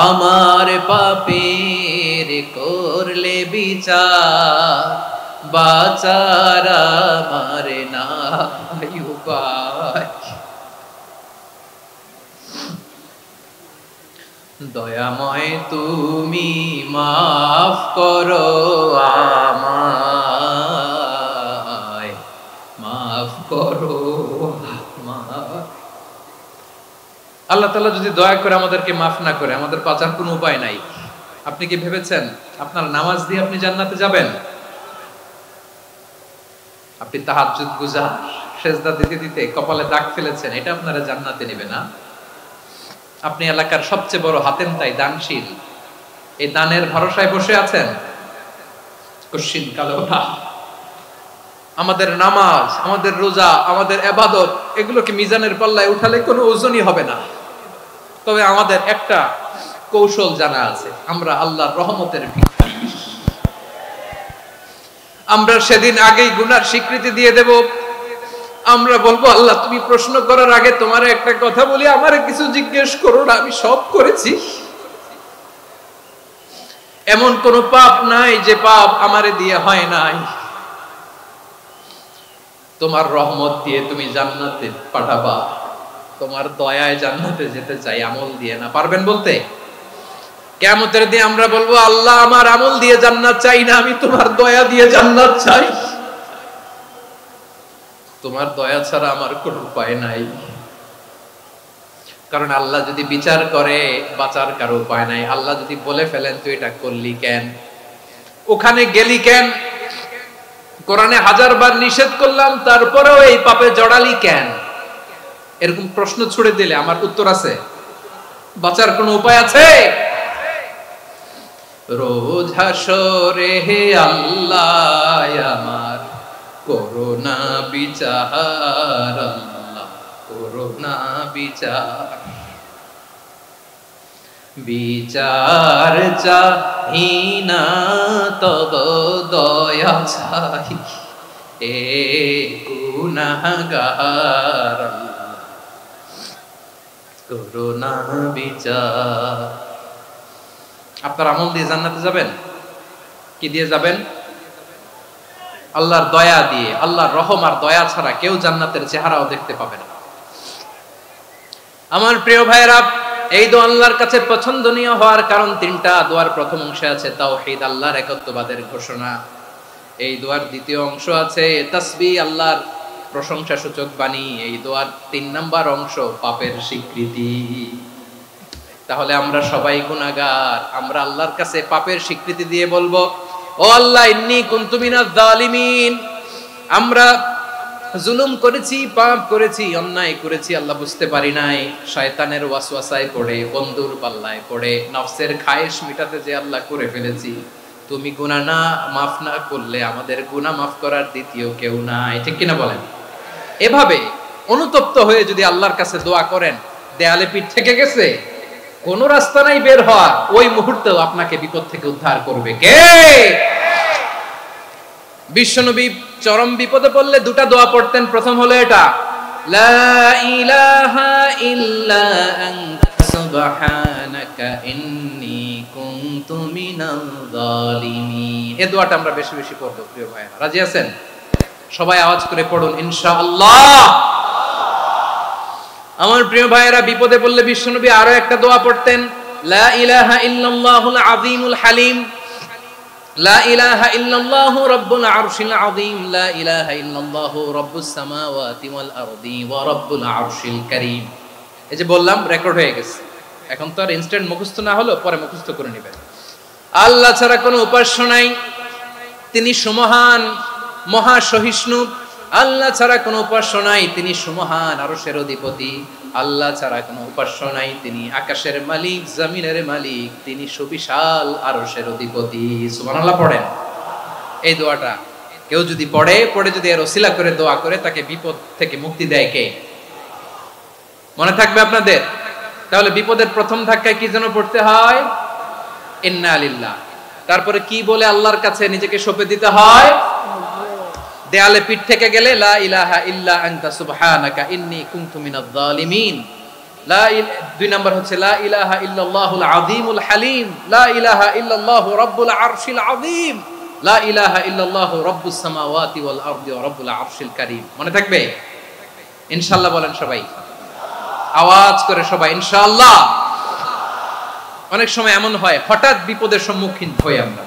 আমার পাপের করলে বিচার, বাঁচার আমার নাই উপায়। দয়াময় তুমি মাফ করো আমায়, মাফ করো আমায়। আল্লাহ তাআলা যদি দয়া করে আমাদেরকে মাফ না করে, আমাদের বাঁচার কোনো উপায় নাই। আপনি কি ভেবেছেন আপনার নামাজ দিয়ে আপনি জান্নাতে যাবেন? আপনি তাহাজ্জুদ গুজার, সেজদা দিতে দিতে কপালে দাগ ফেলেছেন, এটা আপনারা জান্নাতে নেবে না। আপনি এলাকার সবচেয়ে বড় হাতেম তাই দানশীল, এই দানের ভরসায় বসে আছেন, কশিন কালো না। আমাদের নামাজ, আমাদের রোজা, আমাদের ইবাদত, এগুলোকে মিজানের পাল্লায় উঠালে কোনো ওজনই হবে না। তবে আমাদের একটা কৌশল জানা আছে, আমরা আল্লাহর রহমতের ভিখারি। আমরা সেদিন আগেই গুনার স্বীকৃতি দিয়ে দেব। আমরা বলবো, আল্লাহ তুমি প্রশ্ন করার আগে তোমার একটা কথা বলি, আমারে কিছু জিজ্ঞেস করো না, আমি সব করেছি। এমন কোন পাপ নাই যে পাপ আমারে দিয়ে হয় নাই। তোমার রহমত দিয়ে তুমি জান্নাতে পাঠাবা, তোমার দয়ায় জান্নাতে যেতে চাই, আমল দিয়ে না। পারবেন বলতে? কিয়ামতের দিন আমরা বলবো, আল্লাহ আমার আমল দিয়ে জান্নাত চাই না, আমি তোমার দয়া দিয়ে জান্নাত চাই। তোমার দয়া ছাড়া আমার কোনো উপায় নাই। কারণ আল্লাহ যদি বিচার করে, বাঁচার কারো উপায় নাই। আল্লাহ যদি বলে ফেলেন তুই এটা করলি কেন, ওখানে গেলি কেন, কোরআনে 1000 বার নিষেধ করলাম তারপরেও এই পাপে জড়ালি কেন, এরকম প্রশ্ন ছুড়ে দিলে আমার উত্তর আছে? বাঁচার কোনো উপায় আছে? রোজ হাসরে হে আল্লাহ আমার করোনা বিচার, আল্লাহ করোনা বিচার, বিচার চাহি না তব দয়া চাই, এ গুনাহগার, আল্লাহ করোনা বিচার। আপনার আমল দিয়ে জান্নাতে যাবেন? কি দিয়ে যাবেন? আল্লাহর দয়া দিয়ে। আল্লাহর রহম আর দয়া ছাড়া কেউ জান্নাতের চেহারাও দেখতে পাবে না। আমার প্রিয় ভাইরা, এই দোয়া আল্লাহর কাছে পছন্দনীয় হওয়ার কারণ তিনটা। দোয়ার প্রথম অংশে আছে তাওহীদ, আল্লাহর একত্ববাদের ঘোষণা। এই দোয়ার দ্বিতীয় অংশ আছে তাসবিহ, আল্লাহর প্রশংসা সূচক বাণী। এই দোয়ার 3 নাম্বার অংশ পাপের স্বীকৃতি। তাহলে আমরা সবাই গুনাহগার। আমরা আল্লাহর কাছে পাপের স্বীকৃতি দিয়ে বলবো, ও আল্লাহ ইন্নী কুনতু মিনাজ জালিমিন, আমরা জুলুম করেছি, পাপ করেছি, অন্যায় করেছি, আল্লাহ বুঝতে পারি নাই, শয়তানের ওয়াসওয়াসায় পড়ে, বন্ধুর পাল্লায় পড়ে, নফসের খায়েশ মিটাতে যে আল্লাহ করে ফেলেছি। তুমি গুনাহ না মাফ না করলে আমাদের গুনাহ মাফ করার দ্বিতীয় কেউ নাই। ঠিক কিনা বলেন? এভাবে অনুতপ্ত হয়ে যদি আল্লাহর কাছে দোয়া করেন, দেয়ালে পিঠ থেকে গেছে, কোন রাস্তা নাই বের হওয়ার, ওই মুহূর্তেও আপনাকে বিপদ থেকে উদ্ধার করবে কে? বিশ্বনবী চরম বিপদে পড়লে দুটা দোয়া পড়তেন। প্রথম হলো এটা, লা ইলাহা ইল্লা আনতা সুবহানাকা ইন্নী কুনতু মিনাল জালিমিন। এই দোয়াটা আমরা বেশি বেশি পড়ব প্রিয় ভাইরা। রাজি আছেন? সবাই আওয়াজ করে পড়ুন ইনশাআল্লাহ। আমার প্রিয় ভাইয়েরা, বিপদে পড়লে বিশ্বনবী আরো একটা দোয়া পড়তেন, লা ইলাহা ইল্লাল্লাহুল আযীমুল হালিম, লা ইলাহা ইল্লাল্লাহু রাব্বুল আরশিল আযীম, লা ইলাহা ইল্লাল্লাহু রাব্বুস সামাওয়াতি ওয়াল আরদি ওয়া রাব্বুল আরশিল কারীম। এই যে বললাম, রেকর্ড হয়ে গেছে। এখন তো আর ইনস্ট্যান্ট মুখস্থ না হলো, পরে মুখস্থ করে নেবেন। আল্লাহ ছাড়া কোনো উপাস্য নাই, তিনি সমহান, মহা সহিষ্ণু, আল্লাহ ছাড়া কোনো উপাস্য নাই, তিনি সুমহান আরশের অধিপতি। আল্লাহ ছাড়া কোনো উপাস্য নাই, তিনি আকাশের মালিক, জমিনের মালিক, তিনি সুবিশাল আরশের অধিপতি। সুবহানাল্লাহ পড়েন। এই দোয়াটা কেউ যদি পড়ে যদি এর ওসিলা করে দোয়া করে, তাকে বিপদ থেকে মুক্তি দেয় কে? মনে থাকবে আপনাদের? তাহলে বিপদের প্রথম ধাক্কায় কি যেন পড়তে হয়? ইন্না লিল্লাহ। তারপরে কি বলে আল্লাহর কাছে নিজেকে সঁপে দিতে হয়? দেয়ালে পিঠ থেকে গেলে লা ইলাহা ইল্লা আনতা সুবহানাকা ইন্নী কুনতু মিনাজ জালিমিন। দুই নাম্বার হচ্ছে লা ইলাহা ইল্লাল্লাহুল আযীমুল হালিম, লা ইলাহা ইল্লাল্লাহু রাব্বুল আরশিল আযীম, লা ইলাহা ইল্লাল্লাহু রাব্বুস সামাওয়াতি ওয়াল আরদি ওয়া রাব্বুল আরশিল কারীম। মনে থাকবে? ইনশাআল্লাহ বলেন সবাই, আওয়াজ করে সবাই ইনশাআল্লাহ। অনেক সময় এমন হয়, হঠাৎ বিপদের সম্মুখীন হই আমরা,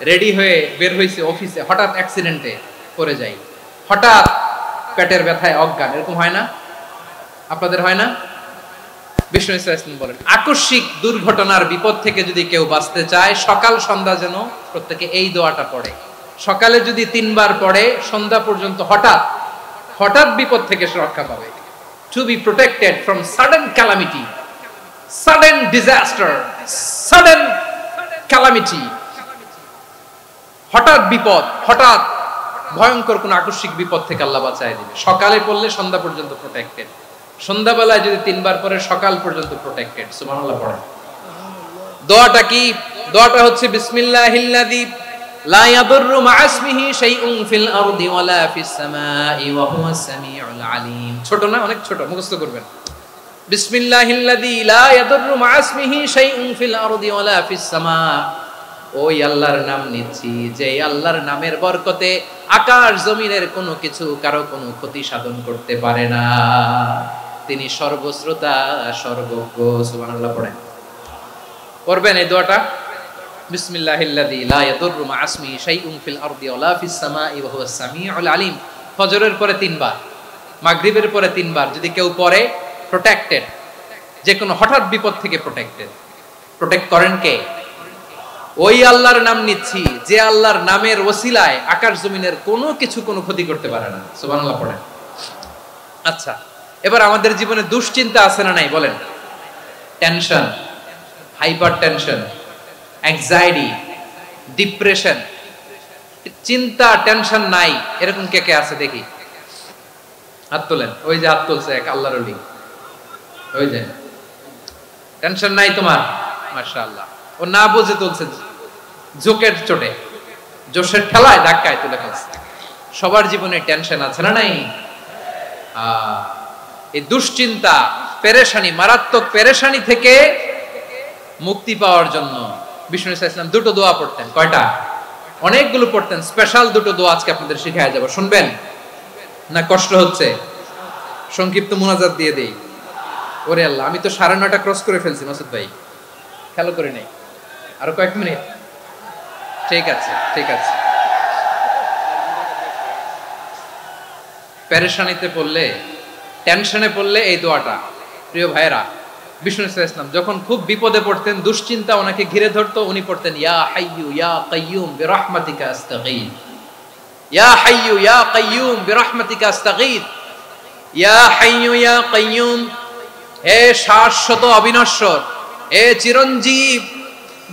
রেডি হয়ে বের হইছে অফিসে, হঠাৎ অ্যাক্সিডেন্টে পড়ে যাই, হঠাৎ পেটের ব্যথায় অজ্ঞান, এরকম হয় না? আপনাদের হয় না? বিষ্ণু ইসলাম বলেন, আকস্মিক দুর্ঘটনার বিপদ থেকে যদি কেউ বাঁচতে চায়, সকাল সন্ধ্যা যেন প্রত্যেকে এই দোয়াটা পড়ে। সকালে যদি 3 বার পড়ে, সন্ধ্যা পর্যন্ত হঠাৎ বিপদ থেকে সে রক্ষা পাবে। To be protected from sudden calamity, sudden disaster, sudden calamity, হঠাৎ বিপদ, হঠাৎ ভয়ঙ্কর কোন আকস্মিক বিপদ থেকে আল্লাহ বাঁচায় দিবে। সকালে পড়লে সন্ধ্যা পর্যন্ত প্রোটেক্টেড, সন্ধ্যাবেলায় যদি 3 বার পরে সকাল পর্যন্ত প্রোটেক্টেড। সুবহানাল্লাহ পড়েন। দোয়াটা কি? দোয়াটা হচ্ছে বিসমিল্লাহিল্লাযী লা ইয়াদুররু মা ইসমিহি শাইউন ফিল আরদি ওয়ালা ফিস সামাই ওয়া হুয়াস সামিউল আলিম। ছোট না? অনেক ছোট, মুখস্থ করবেন। বিসমিল্লাহিল্লাযী লা ইয়াদুররু মা ইসমিহি শাইউন ফিল আরদি ওয়ালা ফিস সামা। ওই আল্লাহর নাম নিচ্ছি, যে আল্লাহর নামের বরকতে আকাশ জমিনের কোনো কিছু কারো কোনো ক্ষতি সাধন করতে পারে না। তিনি সর্বশ্রোতা, সর্বজ্ঞ। সুবহানাল্লাহ পড়েন। পড়বেন এই দোয়াটা, বিসমিল্লাহিল্লাযী লা ইয়াদুররু মা ইসমিহি শাইউন ফিল আরদি ওয়ালা ফিস সামাই ওয়া হুয়াস সামিউল আলিম। ফজরের পরে 3 বার, মাগরিবের পরে 3 বার যদি কেউ পড়ে, প্রোটেক্টেড, যে কোনো হঠাৎ বিপদ থেকে প্রোটেক্টেড। প্রোটেক্ট করেন কে? ওই আল্লাহর নাম নিচ্ছি, যে আল্লাহর নামের ওসিলায় আকাশ জমিনের কোনো কিছু কোনো ক্ষতি করতে পারে না। সুবহানাল্লাহ পড়েন। আচ্ছা, এবার আমাদের জীবনে দুশ্চিন্তা আছে না নাই বলেন? Tension, hyper tension, anxiety, depression, চিন্তা, টেনশন নাই, এরকম কে কে আছে দেখি? হাত তোলেন। ওই যে হাত তুলছে এক আল্লাহর ওলি, ওই যে। টেনশন নাই তোমার? মাশাআল্লাহ। ও না বুঝে তুলছে, জোকের চোটে, জোশের ঠেলায় ধাক্কায় তুলে ফেলছে। সবার জীবনে টেনশন আছে না নাই? এই দুশ্চিন্তা, পেরেশানি, মারাত্মক পেরেশানি থেকে মুক্তি পাওয়ার জন্য বিষ্ণু ইসলাম 2টো দোয়া পড়তেন। কয়টা? অনেকগুলো পড়তেন। স্পেশাল 2টো দোয়া আজকে আপনাদের শিখায়া যাব, শুনবেন না? কষ্ট হচ্ছে? সংক্ষিপ্ত মুনাজাত দিয়ে দেই। ওরে আল্লাহ, আমি তো 9:30 ক্রস করে ফেলছি মাসুদ ভাই, খেয়াল করে নেই। আরো কয়েক মিনিট? ঠিক আছে, ঠিক আছে। পেরেশানিতে পড়লে, টেনশনে পড়লে এই দোয়াটা, প্রিয় ভাইরা, বিষ্ণু ইসলাম যখন খুব বিপদে পড়তেন, দুশ্চিন্তা ওনাকে ঘিরে ধরতো, উনি পড়তেন ইয়া হাইয়ু ইয়া কাইয়ুম বিরহমাতিকা আস্তাগীথ, ইয়া হাইয়ু ইয়া কাইয়ুম বিরহমাতিকা আস্তাগীথ, ইয়া হাইয়ু ইয়া কাইয়ুম, হে শাশ্বত অবিনশ্বর, হে চিরঞ্জীব,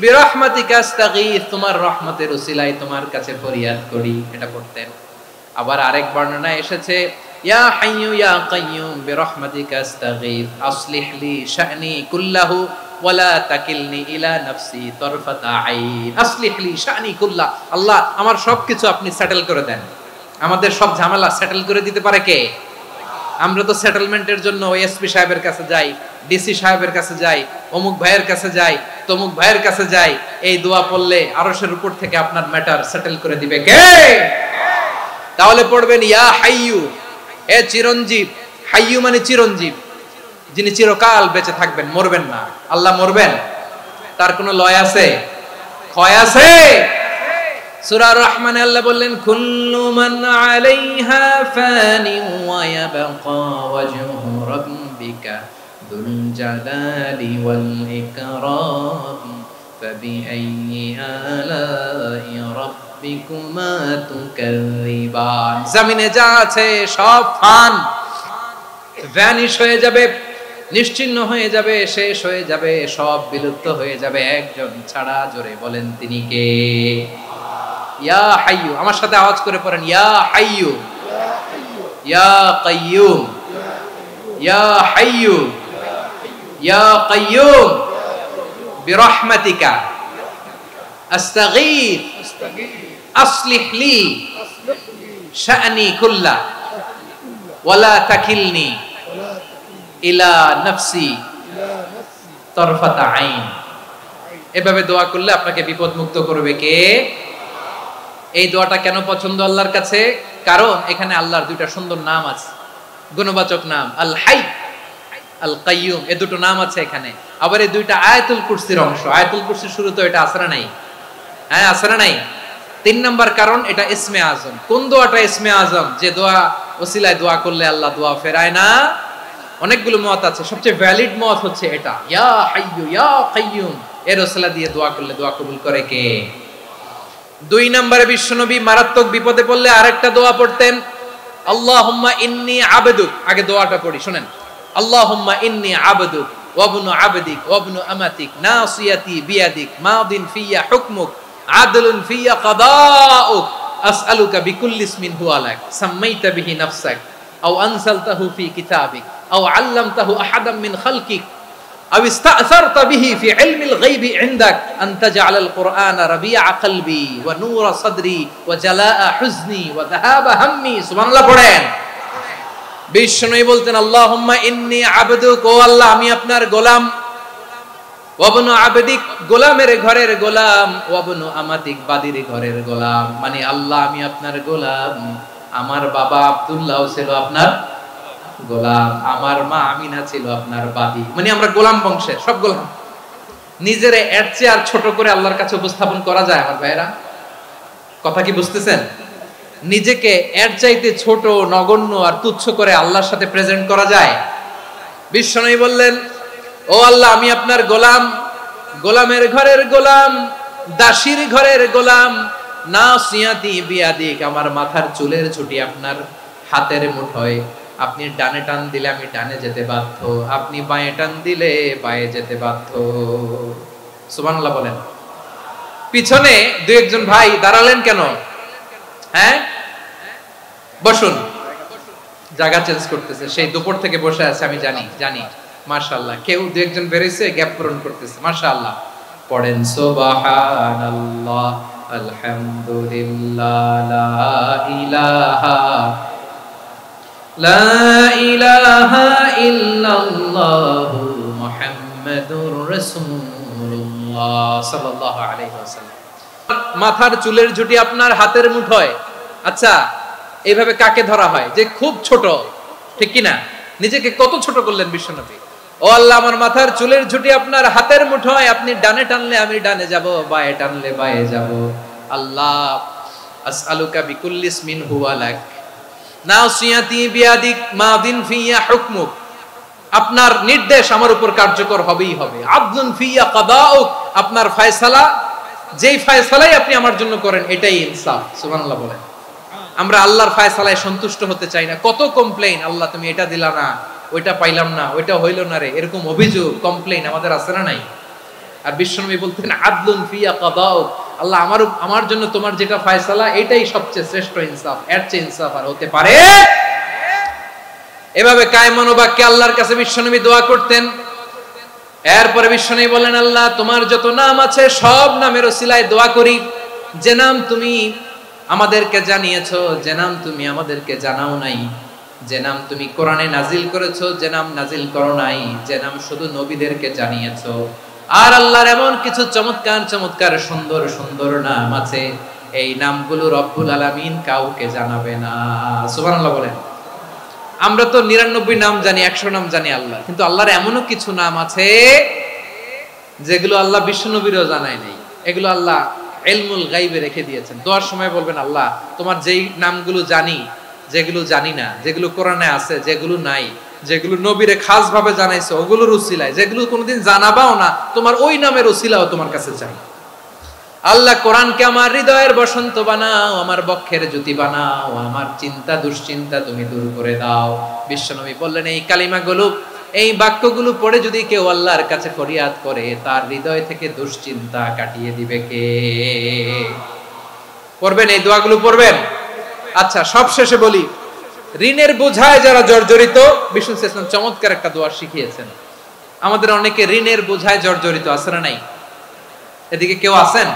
বিরহমাতিকা আস্তাগীথ, তোমার রহমতের উসিলায় তোমার কাছে ফরিয়াদ করি। এটা পড়তেন। আবার আরেক বর্ণনায় এসেছে ইয়া হাইয়ু ইয়া কাইয়ুম বিরহমাতিকা আস্তাগীথ আসলিহ লি শা'নি কুল্লাহু ওয়ালা তাকিলনি ইলা নাফসি তারফাতা আইন। আসলিহ লি শা'নি কুল্লাহ, আল্লাহ আমার সবকিছু আপনি সেটেল করে দেন। আমাদের সব ঝামেলা সেটেল করে দিতে পারে কে? আমরা তো সেটেলমেন্টের জন্য এসপি সাহেবের কাছে যাই, ডিসি সাহেবের কাছে যাই, অমুক ভাইয়ের কাছে যাই, তমুক ভাইয়ের কাছে যাই। এই দোয়া পড়লে আরশের উপর থেকে আপনার ম্যাটার সেটেল করে দিবে কে? তাহলে পড়বেন ইয়া হাইয়ু, হে চিরঞ্জীব। হাইয়ু মানে চিরঞ্জীব, যিনি চিরকাল বেঁচে থাকবেন, মরবেন না। আল্লাহ মরবেন? তার কোনো লয় আছে? ক্ষয় আছে? সূরা রহমানে আল্লাহ বললেন কুল্লু মান আলাইহা ফানি ওয়া ইয়াবকা ওয়াজহু রাব্বিকা যুল জালালি ওয়াল ইকরাম ফাবিআইয়ি আলাই রাব্বিকা রাব্বিকুমা তুকাযযিবান। জমিনে যা আছে সব ফান, ভ্যানিশ হয়ে যাবে, নিশ্চিহ্ন হয়ে যাবে, শেষ হয়ে যাবে, সব বিলুপ্ত হয়ে যাবে একজন ছাড়া। জোরে বলেন তিনি কে? ইয়া হাইয়ু। আমার সাথে আওয়াজ করে পড়েন, ইয়া হাইয়ু, ইয়া কাইয়ুম, ইয়া হাইয়ু, ইয়া কাইয়ুম বিরহমাতিকা আস্তাগীথ আসলিহ লি শা'নি কুল্লা ওয়ালা তাকিলনি ইলা নাফসি তরফাতা আইন। এভাবে দোয়া করলে আপনাকে বিপদ মুক্ত করবে কে? এই দোয়াটা কেন পছন্দ আল্লাহর কাছে? কারণ এখানে আল্লাহর দুইটা সুন্দর নাম আছে, গুণবাচক নাম, আল হাই, আল কাইয়ুম। এই দুটো নাম আছে এখানে। আবার এই দুইটা আয়াতুল কুরসির অংশ। আয়াতুল কুরসির শুরুতে এটা আসরা নাই? হ্যাঁ, আসরা নাই। 3 নাম্বার কারণ, এটা ইসমে আজম। কোন দোয়াটা ইসমে আজম? যে দোয়া ওসিলায় দোয়া করলে আল্লাহ দোয়া ফেরায় না। অনেকগুলো মত আছে, সবচেয়ে ভ্যালিড মত হচ্ছে এটা, ইয়া হাইয়ু ইয়া কাইয়ুম। এর ওসিলা দিয়ে দোয়া করলে দোয়া কবুল করে কে? 2 নম্বরে বিশ্বনবী মারাত্মক বিপদে পড়লে আরেকটা দোয়া পড়তেন, আল্লাহুম্মা ইন্নী আবদুক। আগে দোয়াটা পড়ি, শুনেন। আল্লাহুম্মা ইন্নী আবদুক ওয়া ইবনু আবদিক ওয়া ইবনু আমাতিক নাসিয়াতি বিয়াদিক মাদিন ফিয়া হুকমুক আদলুন ফিয়া কাদাউক আসআলুকা বিকুল্লি ইসমিন হুয়া লাক সাম্মাইতা বিহি নাফসাক আও আনসালতাহু ফি কিতাবিক আও আল্লামতাহু আহাদাম মিন খালকিক আও ইস্তা'সারতা বিহি ফি ইলমিল গায়বি ইনদাক আন তাজআলাল কুরআনা রাবিআ কলবি ওয়া নূরা সাদরি ওয়া জালাআ হুজনি ওয়া যাহাবা হাম্মি। সুবহানাল্লাহ পড়েন। বিষ্ণুই বলতেন, আল্লাহুম্মা ইন্নী আবদুক, ও আল্লাহ আমি আপনার গোলাম, ওয়া ইবনু আবদিক, গোলামের ঘরের গোলাম, ওয়া ইবনু আমাতিক, বাদীর ঘরের গোলাম। মানে আল্লাহ আমি আপনার গোলাম। আমার বাবা আব্দুল্লাহ ছিল আপনার গোলাম, আমার মা আমিনা ছিল আপনার বাদী। মানে আমরা গোলাম বংশের, সব গোলাম। নিজেরে এর চেয়ে আর ছোট করে আল্লাহর কাছে উপস্থাপন করা যায় আমার ভাইরা? কথা কি বুঝতেছেন? নিজেকে এর চাইতে ছোট, নগণ্য আর তুচ্ছ করে আল্লাহর সাথে প্রেজেন্ট করা যায়? বিশ্বনবী বললেন, ও আল্লাহ আমি আপনার গোলাম, গোলামের ঘরের গোলাম, দাসীর ঘরের গোলাম, নাসিয়াতি বিয়াদিক, আমার মাথার চুলের ছুটি আপনার হাতের মুঠোয়। আপনি ডানে টান দিলে আমি ডানে যেতে বাধ্য, আপনি বাঁয়ে টান দিলে বাঁয়ে যেতে বাধ্য। সুবহানাল্লাহ বলেন। পিছনে 2-1 ভাই দাঁড়ালেন কেন? হ্যাঁ, বসুন। জায়গা চেঞ্জ করতেছে, সেই দুপুর থেকে বসে আছে আমি জানি। মাশাআল্লাহ, কেউ 2-1 বেরিয়েছে, গ্যাপ পূরণ করতেছে। মাশাআল্লাহ। পড়েন সুবহানাল্লাহ আলহামদুলিল্লাহ লা ইলাহা ইল্লাল্লাহু মুহাম্মাদুর রাসূলুল্লাহ সাল্লাল্লাহু আলাইহি ওয়াসাল্লাম। মাথার চুলের ঝুঁটি আপনার হাতের মুঠোয়। আচ্ছা, এইভাবে কাকে ধরা হয়? যে খুব ছোট, ঠিক কি না? নিজেকে কত ছোট করলেন বিশ্বনবী। ও আল্লাহ আমার মাথার চুলের ঝুঁটি আপনার হাতের মুঠোয়, আপনি ডানে টানলে আমি ডানে যাব, বাঁয়ে টানলে বাঁয়ে যাব। আল্লাহ আসআলুকা বিকুল্লি ইসমিন হুয়া লাক নাসিয়াতি বিয়াদিক মাদিন ফিয়া হুকমুক, আপনার নির্দেশ আমার উপর কার্যকর হবেই হবে। আদলুন ফিয়া কাদাউক, আপনার ফয়সালা, যেই ফয়সালাই আপনি আমার জন্য করেন এটাই ইনসাফ। সুবহানাল্লাহ বলেন। আমরা আল্লাহর ফয়সালায় সন্তুষ্ট হতে চাই না। কত কমপ্লেইন, আল্লাহ তুমি এটা দিলা না, ওইটা পাইলাম না, ওইটা হইল না রে, এরকম অভিযোগ, কমপ্লেইন আমাদের আছে না নাই? আর বিশ্বনবী বলতেন আদলুন ফিয়া কাদাউক, আল্লাহ আমার জন্য তোমার যেটা ফয়সালা এটাই সবচেয়ে শ্রেষ্ঠ ইনসাফ, এর চেয়ে ইনসাফ আর হতে পারে? এভাবে কায়মান বাক্যে আল্লাহর কাছে বিশ্বনবী দোয়া করতেন। এরপরে বিশ্বনবী বলেন, আল্লাহ তোমার যত নাম আছে সব নামের ওসিলায় দোয়া করি, যে নাম তুমি আমাদেরকে জানিয়েছো, যে নাম তুমি আমাদেরকে জানাও নাই, যে নাম তুমি কোরআনে নাজিল করেছো, যে নাম নাজিল করো নাই, যে নাম শুধু নবীদেরকে জানিয়েছো। আর আল্লাহর এমন কিছু চমৎকার চমৎকার সুন্দর সুন্দর নাম আছে, এই নামগুলো রব্বুল আলামিন কাউকে জানাবে না। সুবহানাল্লাহ বলেন। আমরা তো 99 নাম জানি, 100 নাম জানি আল্লাহ, কিন্তু আল্লাহর এমনও কিছু নাম আছে যেগুলো আল্লাহ বিশ্বনবীরও জানায় নাই। এগুলো আল্লাহ ইলমুল গায়বে রেখে দিয়েছেন। দোয়ার সময় বলবেন, আল্লাহ তোমার যেই নামগুলো জানি, যেগুলো জানি না, যেগুলো কোরআনে আছে, যেগুলো নাই, যেগুলো নবীরে খাস ভাবে জানাইছো ওগুলোর উসিলায়, যেগুলো কোনোদিন জানাবাও না, তোমার ওই নামের উসিলাও তোমার কাছে চাই। আল্লাহ কোরআনকে আমার হৃদয়ের বসন্ত বানাও, আমার বক্ষের জ্যোতি বানাও, আমার চিন্তা দুশ্চিন্তা তুমি দূর করে দাও। বিশ্বনবী বললেন এই কালিমাগুলো, এই বাক্যগুলো পড়ে যদি কেউ আল্লাহর কাছে ফরিয়াদ করে, তার হৃদয় থেকে দুশ্চিন্তা কাটিয়ে দিবে কে? পড়বেন, এই দোয়াগুলো পড়বেন। আচ্ছা, সব শেষে বলি, ঋণের বোঝায় যারা জর্জরিত, বিষ্ণু ইসলাম চমৎকার একটা দোয়া শিখিয়েছেন। আমাদের অনেকে ঋণের বোঝায় জর্জরিত, আছে না নাই? এদিকে কেউ আছেন?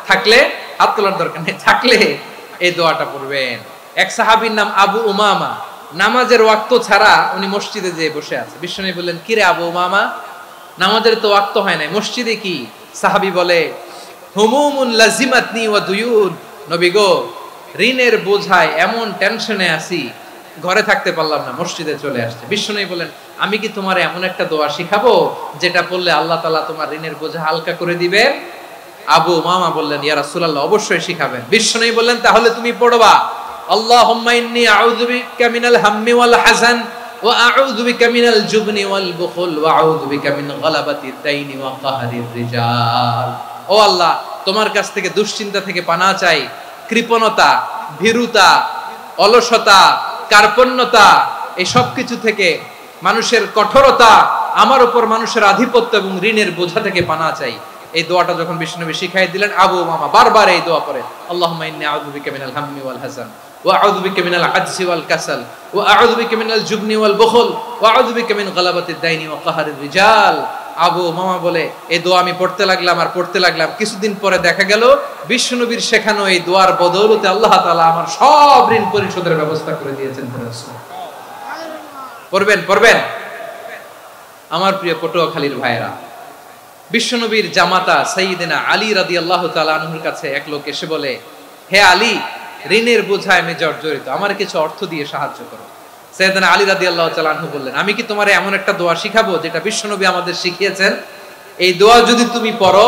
থাকলে হাত তোলার দরকার নেই, থাকলে এই দোয়াটা পড়বেন। এক সাহাবীর নাম আবু উমামা, নামাজের ওয়াক্ত ছাড়া উনি মসজিদে যেয়ে বসে আছে। বিশ্বনবী বললেন, কি রে আবু উমামা, নামাজের তো ওয়াক্ত হয় নাই, মসজিদে কি? সাহাবী বলে, হুমুমুন লাজিমাতনি ওয়া দুয়ুন, নবী গো, ঋণের বোঝায় এমন টেনশনে আছি, ঘরে থাকতে পারলাম না, মসজিদে চলে আসছে। বিশ্বনবী বলেন, আমি কি তোমার এমন একটা দোয়া শিখাবো যেটা পড়লে আল্লাহ তাআলা তোমার ঋণের বোঝা হালকা করে দিবে? আবু উমামা বললেন, ইয়া রাসূলুল্লাহ, অবশ্যই শিখাবেন। বিশ্বনবী বললেন, তাহলে তুমি পড়বা, আল্লাহুম্মা ইন্নী আউযু বিকা মিনাল হাম্মি ওয়াল হাযান ওয়া আউযু বিকা মিনাল জুবনি ওয়াল বুখল ওয়া আউযু বিকা মিন গালাবাতিদ দাইনি ওয়া কাহরির রিজাল। ও আল্লাহ, তোমার কাছ থেকে দুশ্চিন্তা থেকে পানাহ চাই, কৃপণতা, ভীরুতা, অলসতা, কার্পণ্যতা, এই সব কিছু থেকে, মানুষের কঠোরতা, আমার উপর মানুষের আধিপত্য এবং ঋণের বোঝা থেকে পানাহ চাই। এই দোয়াটা যখন বিশ্বনবী শিখাই দিলেন, আবু উমামা বারবার এই দোয়া পড়ে, আল্লাহুম্মা ইন্নী আউযু বিকা মিনাল হাম্মি ওয়াল হাযান ওয়া আউযু বিকা মিনাল আজজি ওয়াল কাসাল ওয়া আউযু বিকা মিনাল জুবনি ওয়াল বুখল ওয়া আউযু বিকা মিন গালাবাতিদ দাইনি ওয়া কাহরির রিজাল। আবু উমামা বলে, এই দোয়া আমি পড়তে লাগলাম আর পড়তে লাগলাম, কিছুদিন পরে দেখা গেল বিশ্বনবীর শেখানো এই দোয়ার বদৌলতে আল্লাহ তাআলা আমার সব ঋণ পরিশোধের ব্যবস্থা করে দিয়েছেন। পড়বেন, পড়বেন। আমার প্রিয় পটুয়াখালীর ভাইয়েরা, বিশ্বনবীর জামাতা সাইয়্যিদিনা আলী রাদিয়াল্লাহু তাআলা আনহুর কাছে এক লোক এসে বলে, হে আলী, ঋণের বোঝায় আমি জর্জরিত, আমার কিছু অর্থ দিয়ে সাহায্য করো। সাইয়্যিদিনা আলী রাদিয়াল্লাহু তাআলা আনহু বললেন, আমি কি তোমারে এমন একটা দোয়া শিখাবো যেটা বিশ্বনবী আমাদের শিখিয়েছেন? এই দোয়া যদি তুমি পড়ো,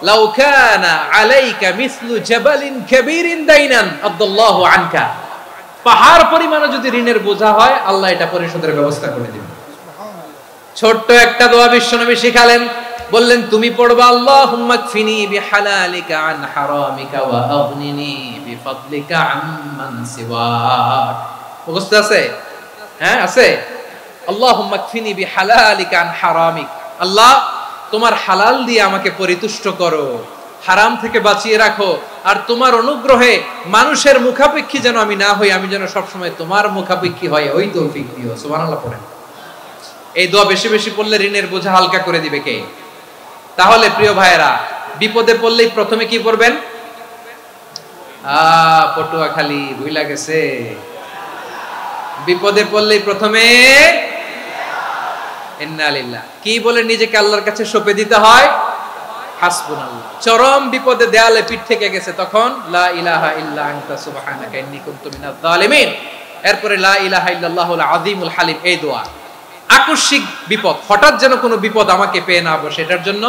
লাউ কানা আলাইকা মিসলু জাবালিন কাবীরিন দাইনান আদাল্লাহু আনকা, পাহাড় পরিমাণে যদি ঋণের বোঝা হয়, আল্লাহ এটা পরিশোধের ব্যবস্থা করে দিবেন। ছোট্ট একটা দোয়া বিশ্বনবী শিখালেন, বললেন তুমি পড়বা, আল্লাহুম্মা কফিনি বিহালালিকা আন হারামিকা ওয়া আগনিনি বিফাদলিকা আম্মান সিওয়াক। মুখস্থ আছে? হ্যাঁ, আছে। আল্লাহুম্মা কফিনি বিহালালিকা আন হারামিক, আল্লাহ তোমার হালাল দিয়ে আমাকে পরিতুষ্ট করো, হারাম থেকে বাঁচিয়ে রাখো, আর তোমার অনুগ্রহে মানুষের মুখাপেক্ষী যেন আমি না হই, আমি যেন সবসময় তোমার মুখাপেক্ষী হয়, ওই তৌফিক দিও। সুবহানাল্লাহ পড়েন। এই দোয়া বেশি বেশি পড়লে ঋণের বোঝা হালকা করে দিবে কে? তাহলে প্রিয় ভাইয়েরা, বিপদে পড়লেই প্রথমে কি পড়বেন? পটুয়াখালী ভুইলা গেছে, বিপদে পড়লেই প্রথমে ইন্না লিল্লাহ কি বলে নিজেকে আল্লাহর কাছে সঁপে দিতে হয়? হাসবুনাল্লাহ। চরম বিপদে দেয়ালে পিঠ থেকে গেছে, তখন লা ইলাহা ইল্লা আনতা সুবহানাকা ইন্নী কুনতু মিনাজ জালিমিন। এরপরে লা ইলাহা ইল্লাল্লাহুল আযীমুল হালিম, এই দোয়া। আকস্মিক বিপদ, হঠাৎ যেন কোনো বিপদ আমাকে পেয়ে না বসে, এটার জন্য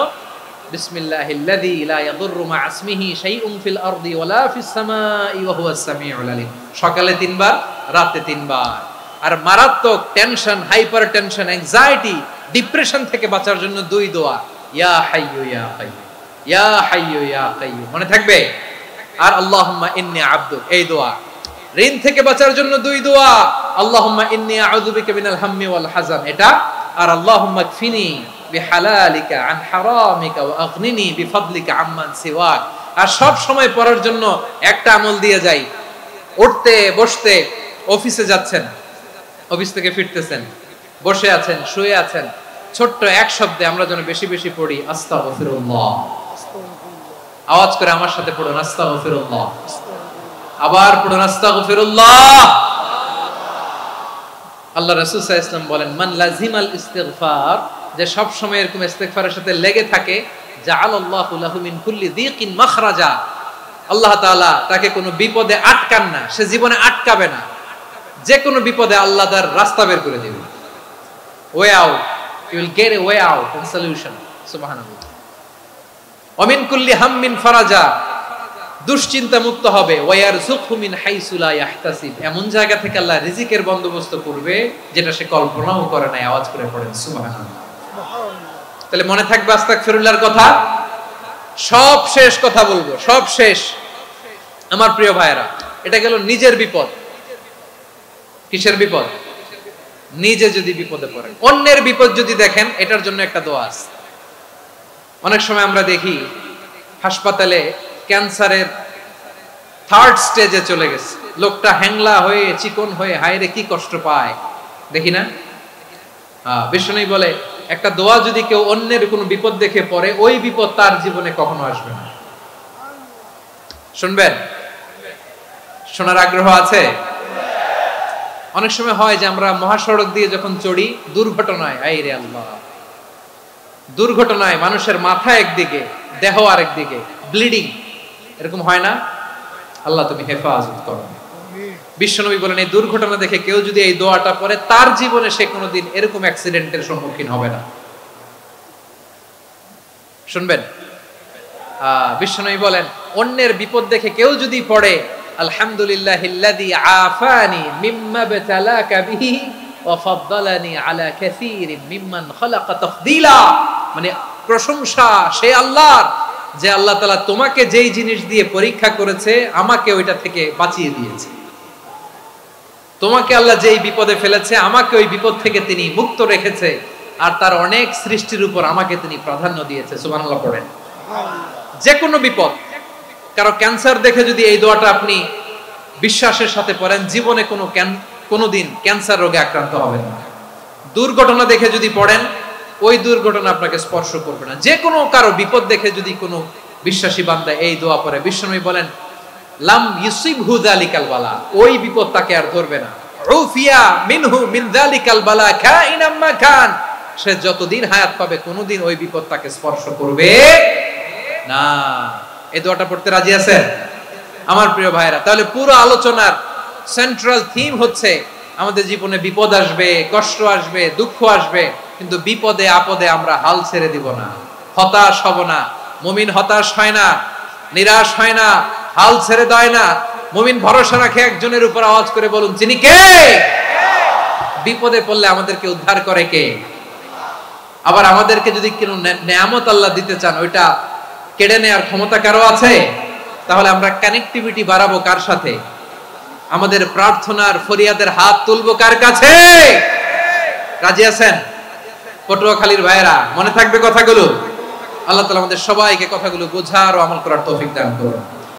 বিসমিল্লাহিল্লাযী লা ইয়াদুররু মা ইসমিহি শাইউন ফিল আরদি ওয়ালা ফিস সামাই ওয়া হুয়াস সামিউল আলিম। সকালে 3 বার, রাতে 3 বার। আর মারাত্মক tension, hyper tension, anxiety, depression থেকে বাঁচার জন্য 2 দোয়া, ইয়া হাইয়্যু ইয়া কাইয়্যুম, ইয়া হাইয়্যু ইয়া কাইয়্যুম, মনে থাকবে? আর আল্লাহুম্মা ইন্নী আবদুক, এই দোয়া। ঋণ থেকে বাঁচার জন্য 2 দোয়া, আল্লাহুম্মা ইন্নী আউযু বিকা মিনাল হাম্মি ওয়াল হাযান, এটা। আর আল্লাহুম্মা কফিনি বিহালালিকা আন হারামিকা ওয়া আগনিনি বিফাদলিকা আম্মান সিওয়াক। আর সব সময় পড়ার জন্য একটা আমল দিয়ে যাই, উঠতে বসতে, অফিসে যাচ্ছেন, অফিস থেকে ফিরতেছেন, বসে আছেন, শুয়ে আছেন, ছোট্ট এক শব্দে আমরা যেন বেশি বেশি পড়ি আস্তাগফিরুল্লাহ। আওয়াজ করে আমার সাথে পড়ুন, আস্তাগফিরুল্লাহ। আবার পড়ুন, আস্তাগফিরুল্লাহ। আল্লাহ রাসূল সাল্লাল্লাহু আলাইহি ওয়াসাল্লাম বলেন, মান লাজিমাল ইস্তিগফার, যে সব সময় এরকম ইস্তিগফারের সাথে লেগে থাকে, জাআলাল্লাহু লাহু মিন কুল্লি যিকিন মাখরাজা, আল্লাহ তাআলা তাকে কোনো বিপদে আটকান না, সে জীবনে আটকাবে না, যে কোনো বিপদে আল্লাহ তার রাস্তা বের করে দিবেন। Way out, you will get a way out and solution. সুবহানাল্লাহ। ওয়া মিন কুল্লি হাম্মিন ফারাজা, দুশ্চিন্তা মুক্ত হবে। ওয়ায়ারযুকহু মিন হাইসু লা ইয়াহতাসিব, এমন জায়গা থেকে আল্লাহ রিজিকের বন্দোবস্ত করবে যেটা সে কল্পনাও করে নাই। আওয়াজ করে পড়েন সুবহানাল্লাহ। তাহলে মনে থাকবে আস্তাগফিরুল্লাহর কথা। সব শেষ কথা বলবো, সব শেষ আমার প্রিয় ভাইয়েরা। এটা গেল নিজের বিপদ। কিসের বিপদ? নিজে যদি বিপদে পড়েন। অন্যের বিপদ যদি দেখেন, এটার জন্য একটা দোয়া আছে। অনেক সময় আমরা দেখি হাসপাতালে ক্যান্সারের 3rd স্টেজে চলে গেছে, লোকটা হ্যাংলা হয়ে চিকন হয়ে হায়রে কি কষ্ট পায়, দেখি না? বিষ্ণু বলে একটা দোয়া যদি কেউ অন্যের কোনো বিপদ দেখে পড়ে, ওই বিপদ তার জীবনে কখনো আসবে না। শুনবেন? শোনার আগ্রহ আছে? অনেক সময় হয় যে আমরা মহাসড়ক দিয়ে যখন চড়ি, দুর্ঘটনায়, আইরে আল্লাহ, দুর্ঘটনায় মানুষের মাথা একদিকে, দেহ আরেকদিকে, ব্লিডিং, এরকম হয় না? আল্লাহ তুমি হেফাজত করো। বিশ্বনবী বলেন এই দুর্ঘটনা দেখে কেউ যদি এই দোয়াটা পড়ে, তার জীবনে সে কোনোদিন এরকম অ্যাক্সিডেন্টের সম্মুখীন হবে না। শুনবেন? বিশ্বনবী বলেন অন্যের বিপদ দেখে কেউ যদি পড়ে, আলহামদুলিল্লাহিল্লাযী আফানি মিম্মা বতালাকা বিহি ওয়া ফাদ্দালানি আলা কাসীরিন মিম্মান খালাকা তাফদীলা, মানে প্রশংসা সে আল্লাহর, যে আল্লাহ তাআলা তোমাকে যেই জিনিস দিয়ে পরীক্ষা করেছে, আমাকে ওইটা থেকে বাঁচিয়ে দিয়েছে। তোমাকে আল্লাহ যেই বিপদে ফেলেছে, আমাকে ওই বিপদ থেকে তিনি মুক্ত রেখেছে, আর তার অনেক সৃষ্টির উপর আমাকে তিনি প্রাধান্য দিয়েছে। সুবহানাল্লাহ পড়েন। যে কোনো বিপদ, কারো ক্যান্সার দেখে যদি এই দোয়াটা আপনি বিশ্বাসের সাথে পড়েন, জীবনে কোনোদিন ক্যান্সার রোগে আক্রান্ত হবেন না। দুর্ঘটনা দেখে যদি পড়েন, ওই দুর্ঘটনা আপনাকে স্পর্শ করবে না। যে কোনো কারো বিপদ দেখে যদি কোনো বিশ্বাসী বান্দা এই দোয়া পড়ে, বিশ্বনবী বলেন লাম ইউসিবহু যালিকাল বালা, ওই বিপদ তাকে আর ধরবে না। উফিয়া মিনহু মিন যালিকাল বালা কাইনাম মা কান, সে যতদিন হায়াত পাবে কোনোদিন ওই বিপদ তাকে স্পর্শ করবে না। এই দোয়াটা পড়তে রাজি আছেন আমার প্রিয় ভাইরা? তাহলে পুরো আলোচনার সেন্ট্রাল থিম হচ্ছে আমাদের জীবনে বিপদ আসবে, কষ্ট আসবে, দুঃখ আসবে, কিন্তু বিপদে আপদে আমরা হাল ছেড়ে দিব না, হতাশ হব না। মুমিন হতাশ হয় না, নিরাশ হয় না, হাল ছেড়ে দেয় না। মুমিন ভরসা রাখে একজনের উপর। আওয়াজ করে বলুন, যিনি কে? বিপদে পড়লে আমাদেরকে উদ্ধার করে কে? আবার আমাদেরকে যদি কোনো নেয়ামত আল্লাহ দিতে চান, ওইটা কেড়ে নেওয়ার ক্ষমতা কারো আছে? তাহলে আমরা কানেক্টিভিটি বাড়াবো কার সাথে? আমাদের প্রার্থনার ফরিয়াদের হাত তুলবো কার কাছে? রাজি আছেন? পটুয়াখালীর ভাইয়েরা, মনে থাকবে কথাগুলো? আল্লাহ তাআলা আমাদের সবাইকে কথাগুলো বোঝার ও আমল করার তৌফিক দান করুন।